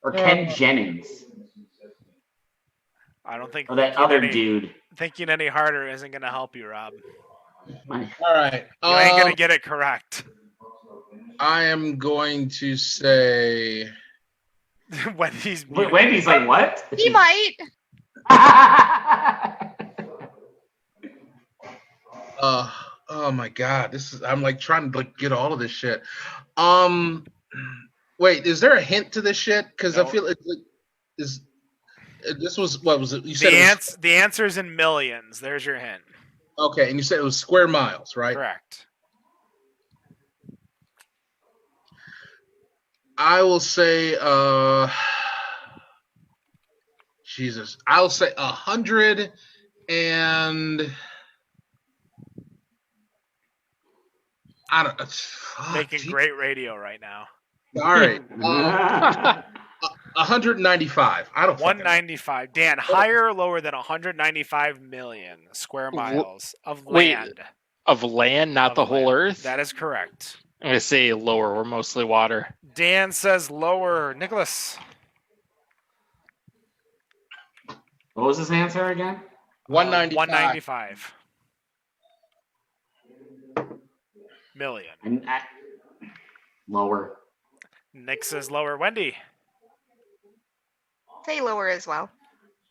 Or Ken Jennings. I don't think Or that other dude. thinking any harder isn't going to help you, Rob. All right. You ain't going to get it correct. I am going to say. Wendy's Wendy's like, what? He might. Oh my God, this is. I'm like trying to like get all of this shit. Wait, is there a hint to this shit? Because No. I feel it's like is. This was what was it? You said the answer's in millions. There's your hint. Okay, and you said it was square miles, right? Correct. I will say, Jesus, I'll say 100 and I don't. Making great radio right now. All right, 195. I don't. 195. Dan, higher or lower than 195 million square miles of Wait. land? Of land, not Of the whole land. Earth. That is correct. I'm gonna say lower. We're mostly water. Dan says lower. Nicholas. What was his answer again? 195. 195 million. Lower. Nick says lower. Wendy. Say lower as well.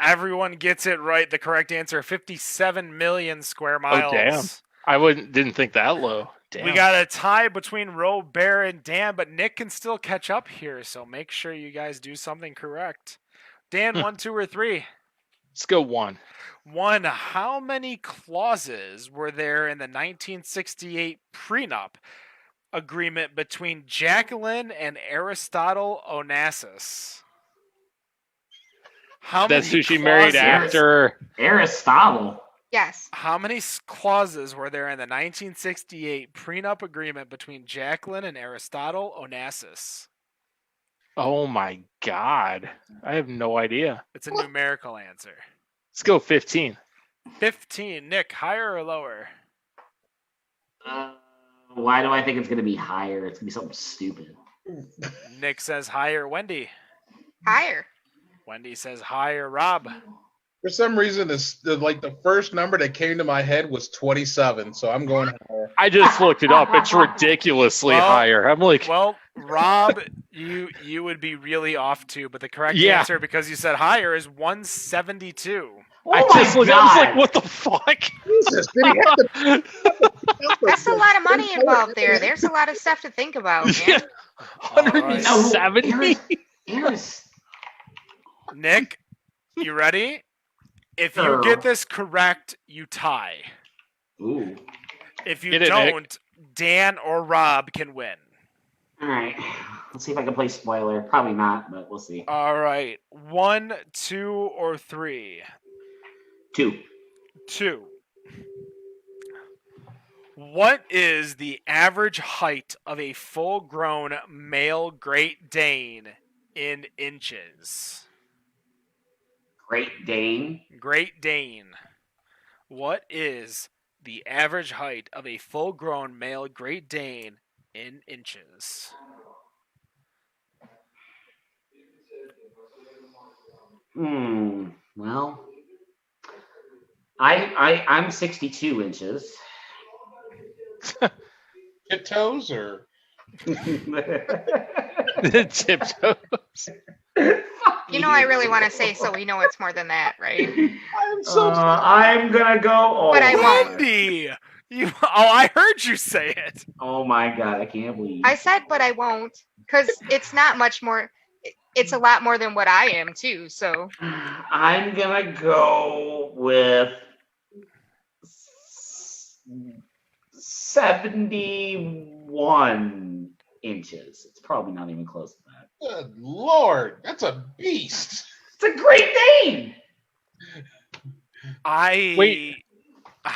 Everyone gets it right. The correct answer: 57 million square miles. Oh damn! I didn't think that low. Damn. We got a tie between Robert and Dan, but Nick can still catch up here. So make sure you guys do something correct. Dan, 1, 2, or 3? Let's go 1. 1. How many clauses were there in the 1968 prenup agreement between Jacqueline and Aristotle Onassis? That's who she married after. Aristotle. Yes. How many clauses were there in the 1968 prenup agreement between Jacqueline and Aristotle Onassis? Oh my God. I have no idea. It's a numerical answer. Let's go 15. 15. Nick, higher or lower? Why do I think it's going to be higher? It's going to be something stupid. Nick says higher. Wendy? Higher. Wendy says higher. Rob? For some reason, the first number that came to my head was 27, so I'm going higher. I just looked it up. It's ridiculously higher. I'm like, well, Rob, you would be really off too, but the correct answer, because you said higher, is 172. I was like, what the fuck? Jesus, did he have to... That's a lot of money involved there. There's a lot of stuff to think about, man. 170? Nick, you ready? If you get this correct, you tie. Ooh. If you don't, Dan or Rob can win. All right. Let's see if I can play spoiler. Probably not, but we'll see. All right. 1, 2, or 3? 2. 2. What is the average height of a full-grown male Great Dane in inches? Great Dane? Great Dane. What is the average height of a full-grown male Great Dane in inches? Well, I'm 62 inches. Tiptoes or tiptoes? You know, I really want to say so we know it's more than that, right? I'm gonna go. But I won't. Wendy! I heard you say it. Oh my God, I can't believe. I said, but I won't, because it's not much more. It's a lot more than what I am too. So I'm gonna go with 71 inches. It's probably not even close to that. Good Lord, that's a beast. It's a Great Dane. Wait,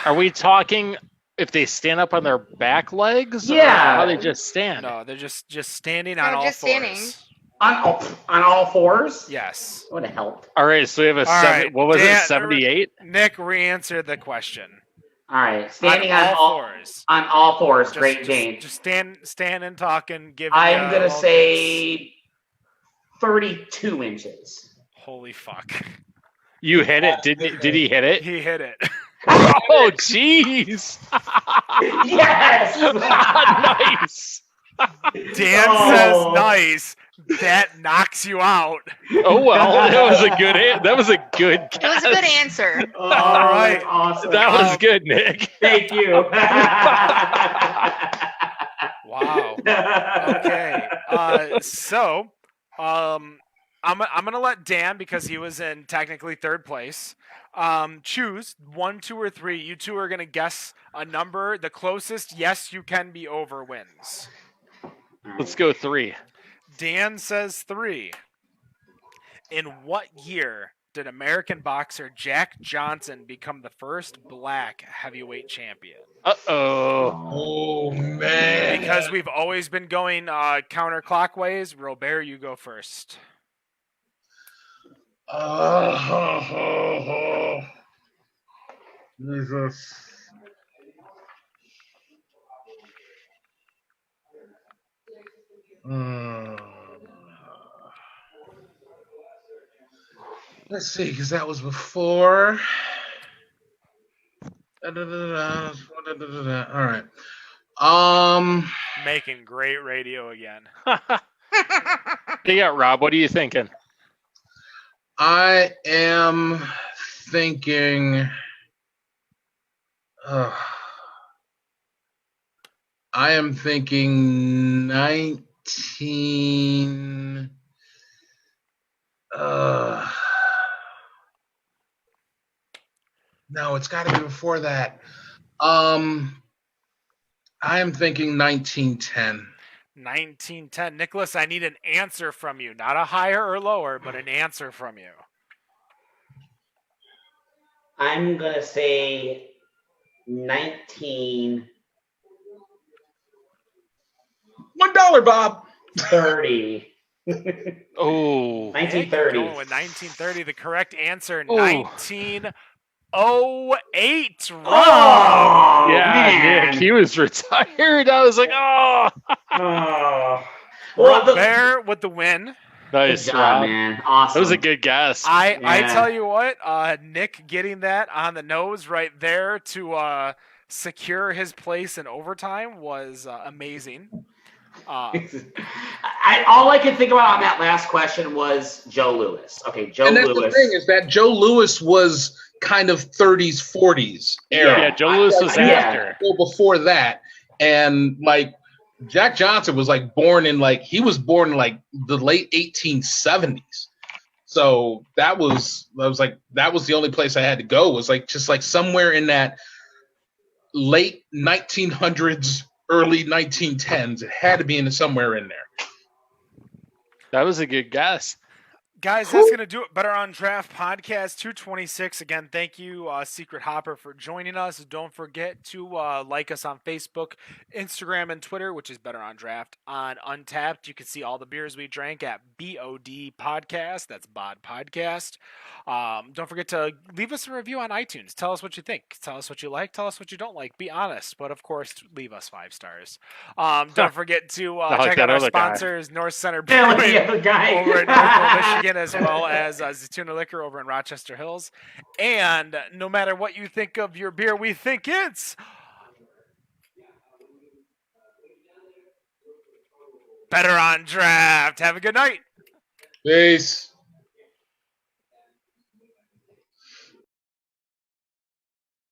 are we talking if they stand up on their back legs? Yeah. Or how they just stand? No, they're just standing on all just fours. standing. On all fours? Yes. Would have helped. All right, so we have a All seven. right, What was Dan, it? 78. Nick re-answered the question. All right, standing on all fours. On all fours, Great Dane. Just stand and talk and give. I'm gonna say 32 inches. Holy fuck! You hit it. Did he hit it? He hit it. Oh, jeez. Yes. Nice. Dan says nice. That knocks you out. Oh well, that was a good. That was a good It was a good answer. All right. Awesome. That was good, Nick. Thank you. Wow. Okay. So, I'm gonna let Dan, because he was in technically third place, choose 1, 2, or 3. You two are gonna guess a number. The closest yes you can be over wins. Let's go 3. Dan says 3. In what year did American boxer Jack Johnson become the first black heavyweight champion? Oh man! Because we've always been going counterclockwise. Robert, you go first. Jesus. Let's see, because that was before. All right. Making great radio again. Yeah, Rob, what are you thinking? I am thinking. I am thinking 19. No, it's got to be before that. I am thinking 1910. 1910. Nicholas, I need an answer from you. Not a higher or lower, but an answer from you. I'm gonna say 1930. $1, Bob. Oh, Nick 1930. going with 1930. The correct answer, Ooh. 1908. Rob. Oh, yeah, man. Nick, he was retired. I was like, oh. Oh. Well, Robert with the win. Nice, good job, Rob. man. Awesome. That was a good guess. I Yeah. tell you what, Nick getting that on the nose right there to secure his place in overtime was amazing. All I could think about on that last question was Joe Louis. Okay, Joe And that's Louis. the thing is that Joe Louis was kind of 30s, 40s era. Yeah, Joe Louis was after. Before that, and like Jack Johnson was like born in like the late 1870s. So that was the only place I had to go was like just like somewhere in that late 1900s, early 1910s. It had to be somewhere in there. That was a good guess. Guys, that's going to do it. Better on Draft Podcast 226. Again, thank you, Secret Hopper, for joining us. Don't forget to like us on Facebook, Instagram, and Twitter, which is Better on Draft. On Untapped, you can see all the beers we drank at BOD Podcast. That's BOD Podcast. Don't forget to leave us a review on iTunes. Tell us what you think. Tell us what you like. Tell us what you don't like. Be honest. But, of course, leave us 5 stars. Don't forget to check out our sponsors, North Center Brewing over in Northville, Michigan, as well as Zatuna Liquor over in Rochester Hills. And no matter what you think of your beer, we think it's Better on Draft. Have a good night. Peace.